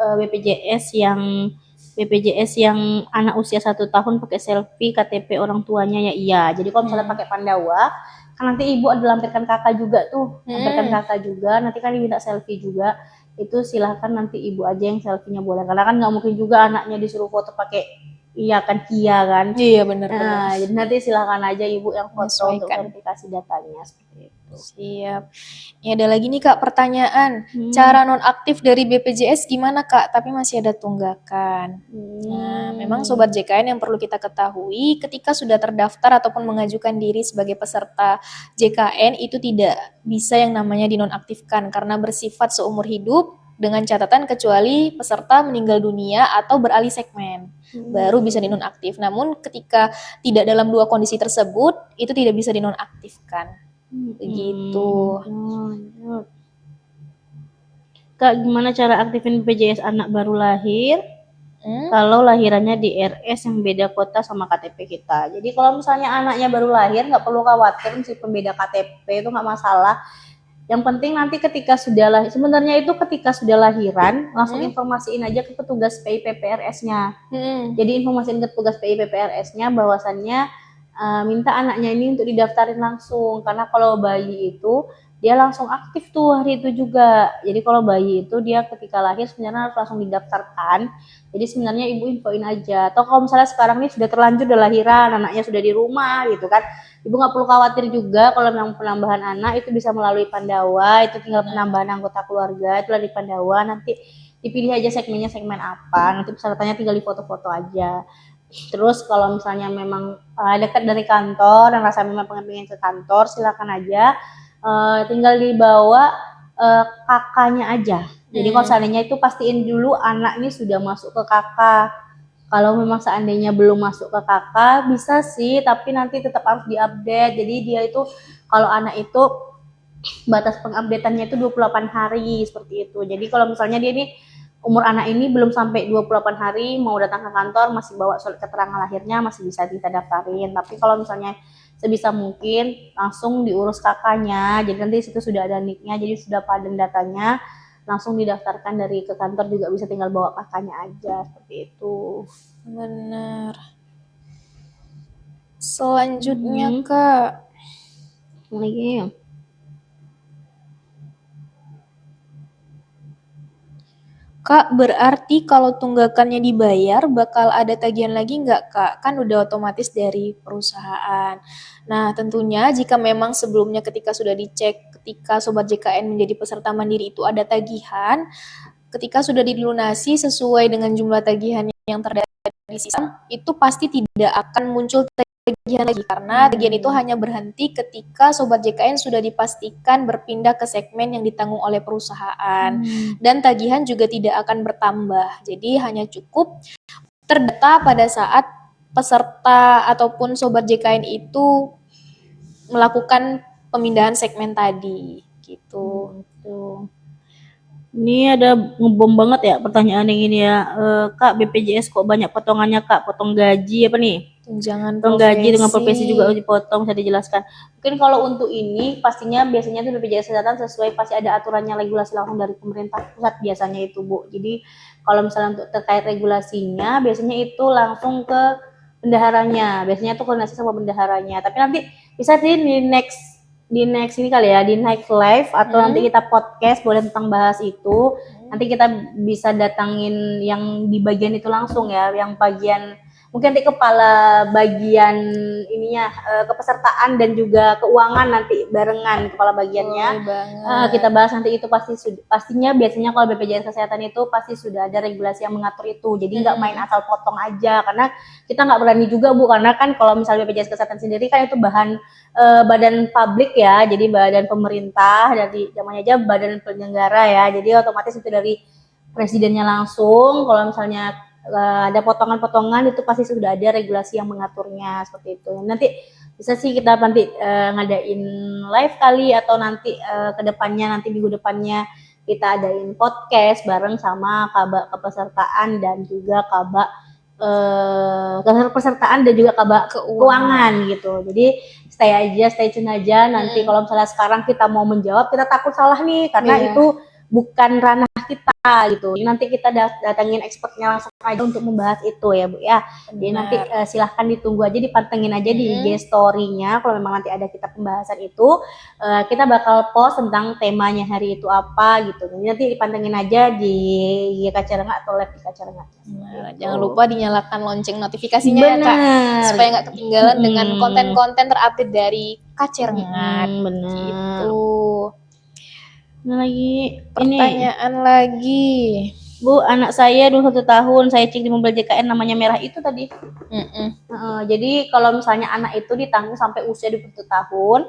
BPJS yang anak usia 1 tahun pakai selfie KTP orang tuanya ya iya. Jadi kalau misalnya pakai Pandawa, kan nanti ibu ada lampirkan kakak juga tuh, lampirkan kakak juga. Nanti kan diminta selfie juga. Itu silahkan nanti ibu aja yang selfie-nya boleh. Karena kan nggak mungkin juga anaknya disuruh foto pakai iya kan Kia kan. Iya benar. Nah, jadi nanti silahkan aja ibu yang foto untuk Menyesuaikan. verifikasi datanya seperti itu. Siap. Ini ada lagi nih Kak pertanyaan. Cara nonaktif dari BPJS gimana Kak? Tapi masih ada tunggakan. Nah, memang Sobat JKN yang perlu kita ketahui ketika sudah terdaftar ataupun mengajukan diri sebagai peserta JKN itu tidak bisa yang namanya dinonaktifkan karena bersifat seumur hidup dengan catatan kecuali peserta meninggal dunia atau beralih segmen. Baru bisa dinonaktif. Namun ketika tidak dalam dua kondisi tersebut itu tidak bisa dinonaktifkan. Begitu. Kak, gimana cara aktifin BPJS anak baru lahir? Kalau lahirannya di RS yang beda kota sama KTP kita. Jadi kalau misalnya anaknya baru lahir, nggak perlu khawatir meskipun beda KTP itu nggak masalah. Yang penting nanti ketika sudah lahir, sebenarnya itu ketika sudah lahiran langsung informasiin aja ke petugas PIPPRS-nya. Jadi informasiin ke petugas PIPPRS-nya bahwasannya minta anaknya ini untuk didaftarin langsung, karena kalau bayi itu dia langsung aktif tuh hari itu juga. Jadi kalau bayi itu dia ketika lahir sebenarnya harus langsung didaftarkan. Jadi sebenarnya ibu infoin aja. Atau kalau misalnya sekarang ini sudah terlanjur udah lahiran, anaknya sudah di rumah gitu kan, ibu nggak perlu khawatir juga kalau memang penambahan anak itu bisa melalui Pandawa, itu tinggal penambahan anggota keluarga, itulah di Pandawa, nanti dipilih aja segmennya segmen apa, nanti pesertanya tinggal di foto-foto aja. Terus kalau misalnya memang dekat dari kantor dan rasa memang pengen ke kantor, silakan aja tinggal dibawa kakaknya aja. Jadi kalau seandainya itu pastiin dulu anak ini sudah masuk ke kakak. Kalau memang seandainya belum masuk ke kakak bisa sih, tapi nanti tetap harus diupdate. Jadi dia itu kalau anak itu batas pengupdateannya itu 28 hari seperti itu. Jadi kalau misalnya dia ini umur anak ini belum sampai 28 hari mau datang ke kantor masih bawa surat keterangan lahirnya masih bisa kita daftarin. Tapi kalau misalnya sebisa mungkin langsung diurus kakaknya. Jadi nanti situ sudah ada nicknya, jadi sudah padan datanya, langsung didaftarkan dari ke kantor juga bisa tinggal bawa kakaknya aja seperti itu. Benar. Selanjutnya Kak. Lagi. Kak, berarti kalau tunggakannya dibayar bakal ada tagihan lagi nggak Kak? Kan udah otomatis dari perusahaan. Nah, tentunya jika memang sebelumnya ketika sudah dicek ketika Sobat JKN menjadi peserta mandiri itu ada tagihan, ketika sudah dilunasi sesuai dengan jumlah tagihan yang terdaftar di sistem, itu pasti tidak akan muncul tagihan lagi karena tagihan itu hanya berhenti ketika Sobat JKN sudah dipastikan berpindah ke segmen yang ditanggung oleh perusahaan dan tagihan juga tidak akan bertambah. Jadi hanya cukup terdata pada saat peserta ataupun Sobat JKN itu melakukan pemindahan segmen tadi gitu. Ini ada ngebom banget ya pertanyaan yang ini ya. Kak, BPJS kok banyak potongannya Kak? Potong gaji apa nih? Tunjangan Potong gaji dengan profesi juga dipotong, bisa dijelaskan. Mungkin kalau untuk ini pastinya biasanya tuh BPJS Kesehatan sesuai pasti ada aturannya regulasi langsung dari pemerintah pusat biasanya itu Bu. Jadi kalau misalnya untuk terkait regulasinya biasanya itu langsung ke bendaharanya. Biasanya tuh koordinasi sama bendaharanya. Tapi nanti bisa di next ini kali ya, di next live atau nanti kita podcast boleh tentang bahas itu. Nanti kita bisa datangin yang di bagian itu langsung ya, yang bagian mungkin nanti kepala bagian ininya kepesertaan dan juga keuangan nanti barengan kepala bagiannya. Kita bahas nanti itu pastinya biasanya kalau BPJS Kesehatan itu pasti sudah ada regulasi yang mengatur itu. Jadi nggak main asal potong aja karena kita nggak berani juga Bu, karena kan kalau misalnya BPJS Kesehatan sendiri kan itu badan publik ya, jadi badan pemerintah, dari zamannya aja badan penyelenggara ya, jadi otomatis itu dari presidennya langsung. Kalau misalnya ada potongan-potongan itu pasti sudah ada regulasi yang mengaturnya seperti itu. Nanti bisa sih kita nanti ngadain live kali atau nanti kedepannya nanti minggu depannya kita adain podcast bareng sama Kabak Kepesertaan dan juga Kabak kepesertaan dan juga Kabak keuangan gitu. Jadi stay tune aja nanti kalau misalnya sekarang kita mau menjawab kita takut salah nih karena itu bukan ranah kita gitu. Nanti kita datangin expertnya langsung aja untuk membahas itu ya Bu ya. Jadi nanti silahkan ditunggu aja, dipantengin aja di IG story-nya. Kalau memang nanti ada kita pembahasan itu, kita bakal post tentang temanya hari itu apa gitu. Jadi nanti dipantengin aja di IG Kacarenga atau live di Kacarenga. Jangan lupa dinyalakan lonceng notifikasinya ya Kak, supaya nggak ketinggalan dengan konten-konten terupdate dari Kacarenga. Bener. Gitu. Nah, lagi Pertanyaan lagi. Bu, anak saya 21 tahun, saya cek di mobil JKN namanya merah itu tadi. Jadi kalau misalnya anak itu ditanggung sampai usia 21 tahun,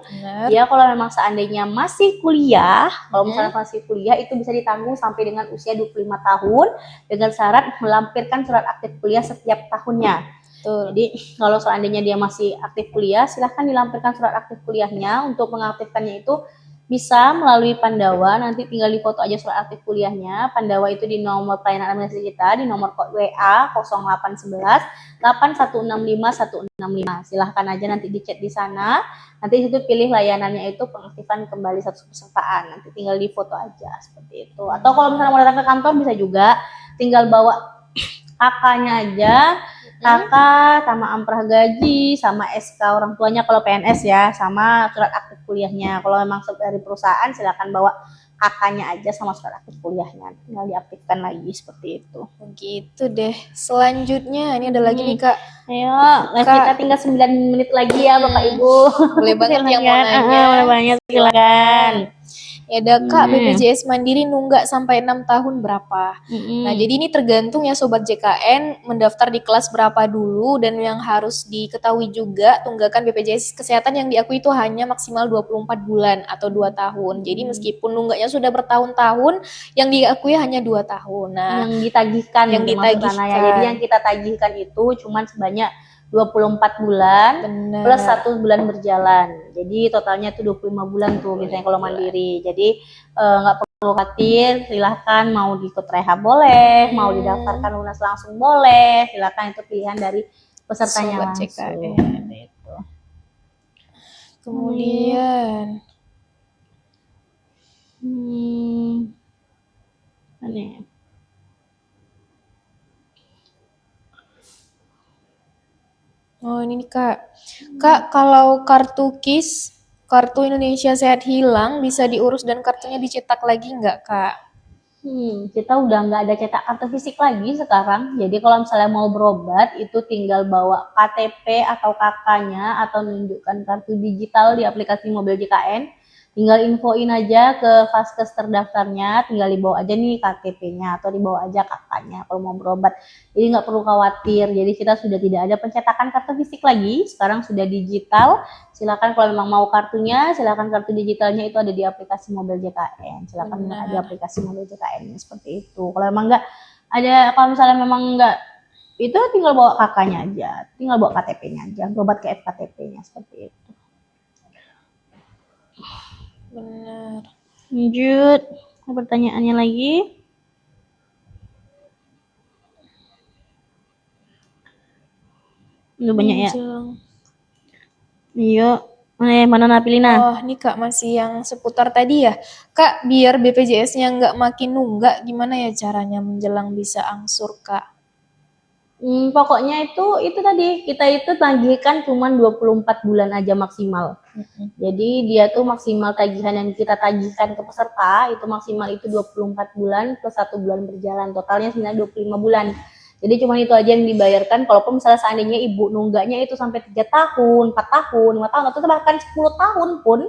dia kalau memang seandainya masih kuliah, kalau misalnya masih kuliah itu bisa ditanggung sampai dengan usia 25 tahun dengan syarat melampirkan surat aktif kuliah setiap tahunnya. Jadi kalau seandainya dia masih aktif kuliah, silahkan dilampirkan surat aktif kuliahnya. Untuk mengaktifkannya itu bisa melalui Pandawa, nanti tinggal difoto aja surat aktif kuliahnya. Pandawa itu di nomor pelayanan administrasi kita, di nomor WA 0811 8165 165. Silahkan aja nanti di-chat di sana. Nanti situ pilih layanannya itu pengaktifan kembali status kepesertaan. Nanti tinggal difoto aja seperti itu. Atau kalau misalnya mau datang ke kantor bisa juga, tinggal bawa kakaknya aja. Kakak sama amprah gaji sama SK orang tuanya kalau PNS ya, sama surat aktif kuliahnya. Kalau memang dari perusahaan silakan bawa kakaknya aja sama surat aktif kuliahnya, tinggal diaktifkan lagi seperti itu. Begitu deh. Selanjutnya ini ada lagi nih Kak. Ayo, kita tinggal 9 menit lagi ya Bapak Ibu. Boleh banget yang mau nanya. Boleh banget, silakan. Ya ada Kak, BPJS Mandiri nunggak sampai 6 tahun berapa? Nah jadi ini tergantung ya Sobat JKN mendaftar di kelas berapa dulu, dan yang harus diketahui juga tunggakan BPJS Kesehatan yang diakui itu hanya maksimal 24 bulan atau 2 tahun. Jadi meskipun nunggaknya sudah bertahun-tahun, yang diakui hanya 2 tahun. Nah, yang ditagihkan ya. Jadi yang kita tagihkan itu cuma sebanyak 24 bulan plus 1 bulan berjalan. Jadi totalnya itu 25 bulan tuh biasanya kalau mandiri. Jadi nggak perlu khawatir, silahkan mau ikut rehab boleh, mau didaftarkan lunas langsung boleh, silahkan, itu pilihan dari pesertanya langsung. Gitu. Kemudian aneh. Oh ini nih Kak. Kak, kalau kartu KIS, kartu Indonesia Sehat hilang, bisa diurus dan kartunya dicetak lagi nggak Kak? Kita udah nggak ada cetak kartu fisik lagi sekarang. Jadi kalau misalnya mau berobat itu tinggal bawa KTP atau KK-nya atau menunjukkan kartu digital di aplikasi mobil JKN. Tinggal infoin aja ke vaskes terdaftarnya, tinggal dibawa aja nih KTP-nya atau dibawa aja kakaknya kalau mau berobat. Jadi nggak perlu khawatir. Jadi kita sudah tidak ada pencetakan kartu fisik lagi, sekarang sudah digital. Silakan kalau memang mau kartunya, silakan kartu digitalnya itu ada di aplikasi mobil JKN. Silakan ada aplikasi mobil JKN seperti itu. Kalau memang nggak ada, kalau misalnya memang nggak, itu tinggal bawa kakaknya aja, tinggal bawa KTP-nya aja, berobat ke FKTP-nya seperti itu. Benar. Lanjut, pertanyaannya lagi. Udah banyak ya. Iya. Mana Napilina? Oh, ini Kak masih yang seputar tadi ya. Kak, biar BPJS-nya nggak makin nunggak, gimana ya caranya menjelang bisa angsur Kak? Pokoknya itu tadi, kita itu tagihkan cuma 24 bulan aja maksimal. Jadi dia tuh maksimal tagihan yang kita tagihkan ke peserta itu maksimal itu 24 bulan plus 1 bulan berjalan, totalnya sebenarnya 25 bulan. Jadi cuma itu aja yang dibayarkan. Kalaupun misalnya seandainya ibu nunggaknya itu sampai 3 tahun, 4 tahun, 5 tahun, atau bahkan 10 tahun pun,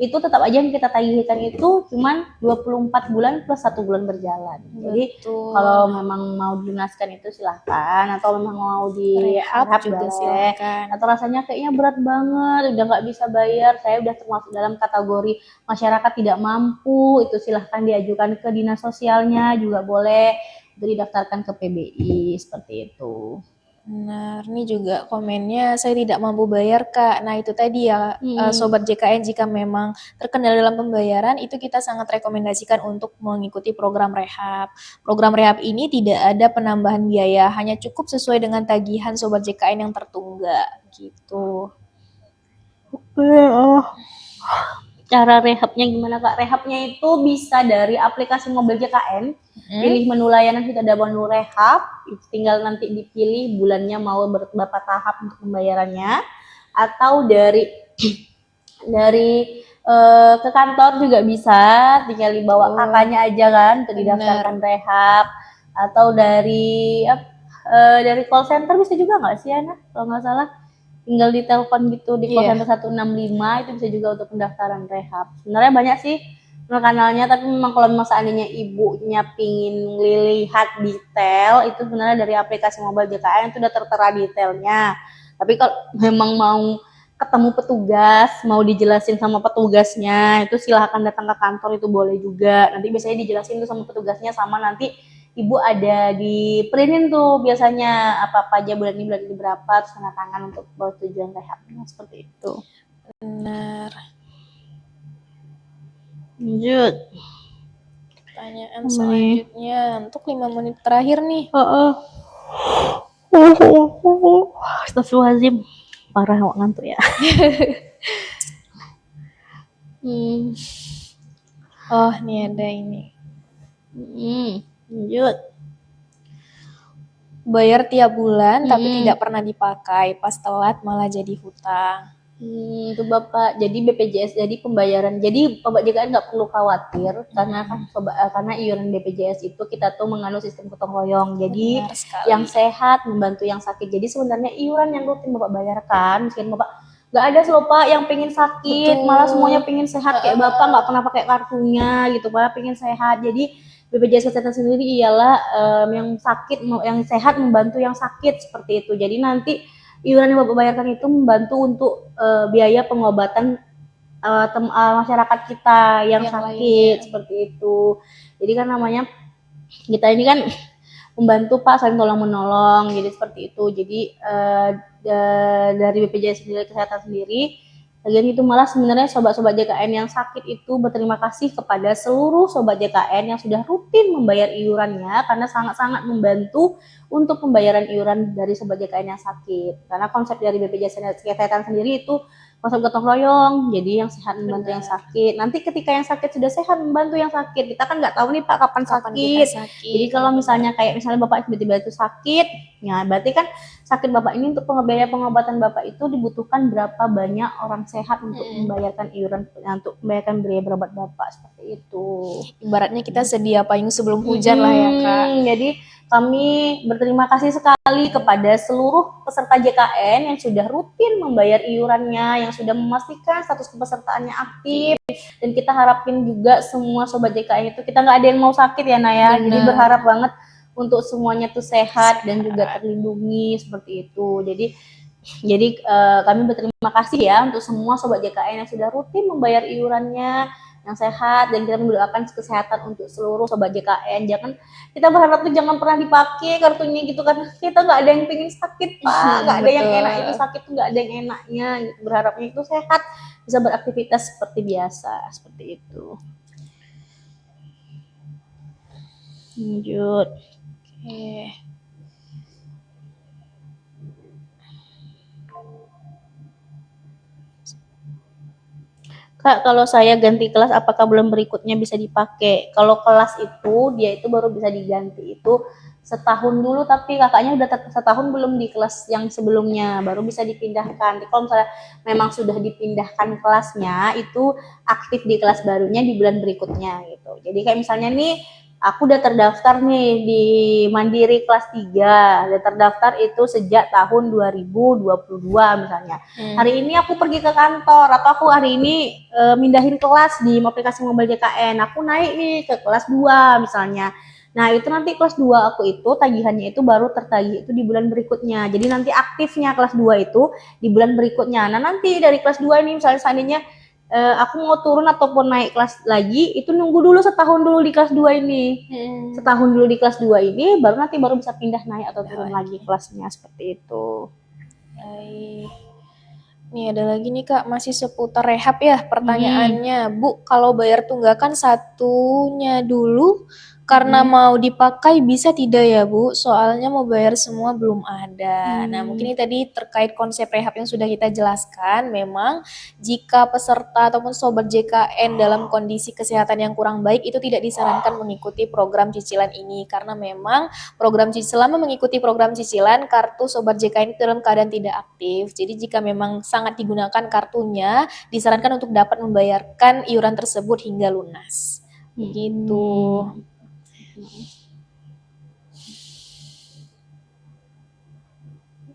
itu tetap aja yang kita tagihkan itu cuma 24 bulan plus 1 bulan berjalan. Jadi kalau memang mau dilunaskan itu silahkan, atau memang mau di rehab juga silahkan. Atau rasanya kayaknya berat banget, udah nggak bisa bayar, saya udah termasuk dalam kategori masyarakat tidak mampu, itu silahkan diajukan ke dinas sosialnya juga boleh. Didaftarkan ke PBI seperti itu. Benar, ini juga komennya saya tidak mampu bayar Kak. Nah itu tadi ya Sobat JKN, jika memang terkendala dalam pembayaran itu kita sangat rekomendasikan untuk mengikuti program rehab. Program rehab ini tidak ada penambahan biaya, hanya cukup sesuai dengan tagihan Sobat JKN yang tertunggak gitu. Cara rehabnya gimana Kak? Rehabnya itu bisa dari aplikasi mobil JKN, pilih menu layanan kita ada menu rehab, tinggal nanti dipilih bulannya mau berapa tahap untuk pembayarannya, atau dari ke kantor juga bisa, tinggal dibawa kakaknya aja kan untuk didaftarkan rehab, atau dari call center bisa juga nggak sih Ana? Kalau nggak salah tinggal ditelepon gitu di call center 165 itu bisa juga untuk pendaftaran rehab. Sebenarnya banyak sih kanalnya, tapi memang kalau memang seandainya ibunya pingin lihat detail itu sebenarnya dari aplikasi mobile JKN itu udah tertera detailnya. Tapi kalau memang mau ketemu petugas, mau dijelasin sama petugasnya, itu silahkan datang ke kantor, itu boleh juga. Nanti biasanya dijelasin tuh sama petugasnya, sama nanti ibu ada di printin tuh biasanya apa-apa aja bulan ini berapa, terus tanda tangan untuk tujuan rehabnya, seperti itu. Benar. Lanjut. Pertanyaan selanjutnya untuk 5 menit terakhir nih. Astagfirullahaladzim, parah ngantuk ya. Oh, nih ada ini. Lanjut. Bayar tiap bulan tapi tidak pernah dipakai, pas telat malah jadi hutang. Itu Bapak, jadi BPJS, jadi pembayaran, jadi Bapak JKN nggak perlu khawatir karena kan karena iuran BPJS itu kita tuh mengandung sistem gotong royong, jadi yang sehat membantu yang sakit. Jadi sebenarnya iuran yang rutin Bapak bayarkan, mungkin Bapak nggak ada sih Pak yang pengen sakit, malah semuanya pengen sehat kayak Bapak nggak pernah pakai kartunya gitu Pak, pengen sehat. Jadi BPJS Kesehatan sendiri ialah yang sakit, yang sehat membantu yang sakit, seperti itu. Jadi nanti iuran yang Bapak bayarkan itu membantu untuk biaya pengobatan masyarakat kita yang sakit, seperti itu. Jadi kan namanya kita ini kan membantu Pak, saling tolong menolong, jadi seperti itu. Jadi dari BPJS Kesehatan sendiri, lagian itu malah sebenarnya sobat-sobat JKN yang sakit itu berterima kasih kepada seluruh sobat JKN yang sudah rutin membayar iurannya, karena sangat-sangat membantu untuk pembayaran iuran dari sobat JKN yang sakit. Karena konsep dari BPJS Kesehatan sendiri itu konsep gotong royong, jadi yang sehat membantu yang sakit. Nanti ketika yang sakit sudah sehat membantu yang sakit, kita kan nggak tahu nih Pak kapan sakit. Jadi kalau misalnya Bapak tiba-tiba itu sakit, ya berarti kan sakit Bapak ini untuk biaya pengobatan Bapak itu dibutuhkan berapa banyak orang sehat untuk membayarkan iuran, untuk membayarkan biaya berobat Bapak, seperti itu. Ibaratnya kita sedia payung sebelum hujan lah ya Kak. Jadi kami berterima kasih sekali kepada seluruh peserta JKN yang sudah rutin membayar iurannya, yang sudah memastikan status kepesertaannya aktif, dan kita harapin juga semua sobat JKN itu, kita nggak ada yang mau sakit ya Naya, jadi berharap banget untuk semuanya tuh sehat dan juga terlindungi, seperti itu. Jadi kami berterima kasih ya untuk semua sobat JKN yang sudah rutin membayar iurannya, yang sehat, dan kita mendoakan kesehatan untuk seluruh sobat JKN. Jangan kita berharap tuh jangan pernah dipakai kartunya gitu, karena kita nggak ada yang pengen sakit Pak, nggak ada yang enak itu sakit tuh, nggak ada yang enaknya gitu. Berharapnya itu sehat, bisa beraktivitas seperti biasa, seperti itu. Lanjut. Oke. Kak, kalau saya ganti kelas, apakah bulan berikutnya bisa dipakai? Kalau kelas itu, dia itu baru bisa diganti itu setahun dulu, tapi kakaknya udah setahun belum di kelas yang sebelumnya, baru bisa dipindahkan. Kalau misalnya memang sudah dipindahkan kelasnya, itu aktif di kelas barunya di bulan berikutnya gitu. Jadi kayak misalnya nih, aku udah terdaftar nih di Mandiri kelas 3, udah terdaftar itu sejak tahun 2022 misalnya. Hari ini aku pergi ke kantor, atau aku hari ini mindahin kelas di aplikasi mobile JKN, aku naik nih ke kelas 2 misalnya. Nah itu nanti kelas 2 aku itu tagihannya itu baru tertagih itu di bulan berikutnya. Jadi nanti aktifnya kelas 2 itu di bulan berikutnya. Nah nanti dari kelas 2 ini misalnya seandainya aku mau turun ataupun naik kelas lagi, itu nunggu dulu setahun dulu di kelas 2 ini. Setahun dulu di kelas 2 ini, baru nanti baru bisa pindah naik atau turun lagi kelasnya, seperti itu. Baik. Nih ada lagi nih Kak, masih seputar rehab ya pertanyaannya. Bu, kalau bayar tunggakan satunya dulu, Karena mau dipakai bisa tidak ya Bu? Soalnya mau bayar semua belum ada. Nah mungkin ini tadi terkait konsep rehab yang sudah kita jelaskan. Memang jika peserta ataupun sobat JKN dalam kondisi kesehatan yang kurang baik itu tidak disarankan mengikuti program cicilan ini. Karena memang selama mengikuti program cicilan kartu sobat JKN itu dalam keadaan tidak aktif. Jadi jika memang sangat digunakan kartunya, disarankan untuk dapat membayarkan iuran tersebut hingga lunas. Begitu.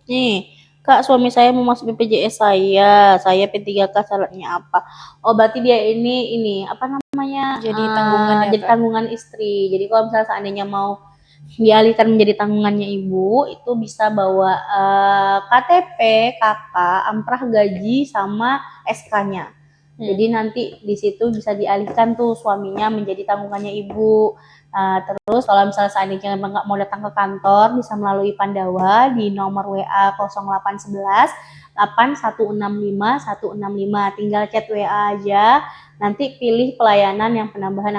Nih, Kak, suami saya mau masuk BPJS saya P3K, syaratnya apa? Oh, berarti dia ini apa namanya? Jadi tanggungan ya, jadi Kak? tanggungan istri. Jadi kalau misalnya seandainya mau dialihkan menjadi tanggungannya ibu, itu bisa bawa KTP, KK, amprah gaji sama SK-nya. Jadi nanti di situ bisa dialihkan tuh suaminya menjadi tanggungannya ibu. Terus kalau misalnya seandainya nggak mau datang ke kantor, bisa melalui Pandawa di nomor WA 0811 8165 165. Tinggal chat WA aja, nanti pilih pelayanan yang penambahan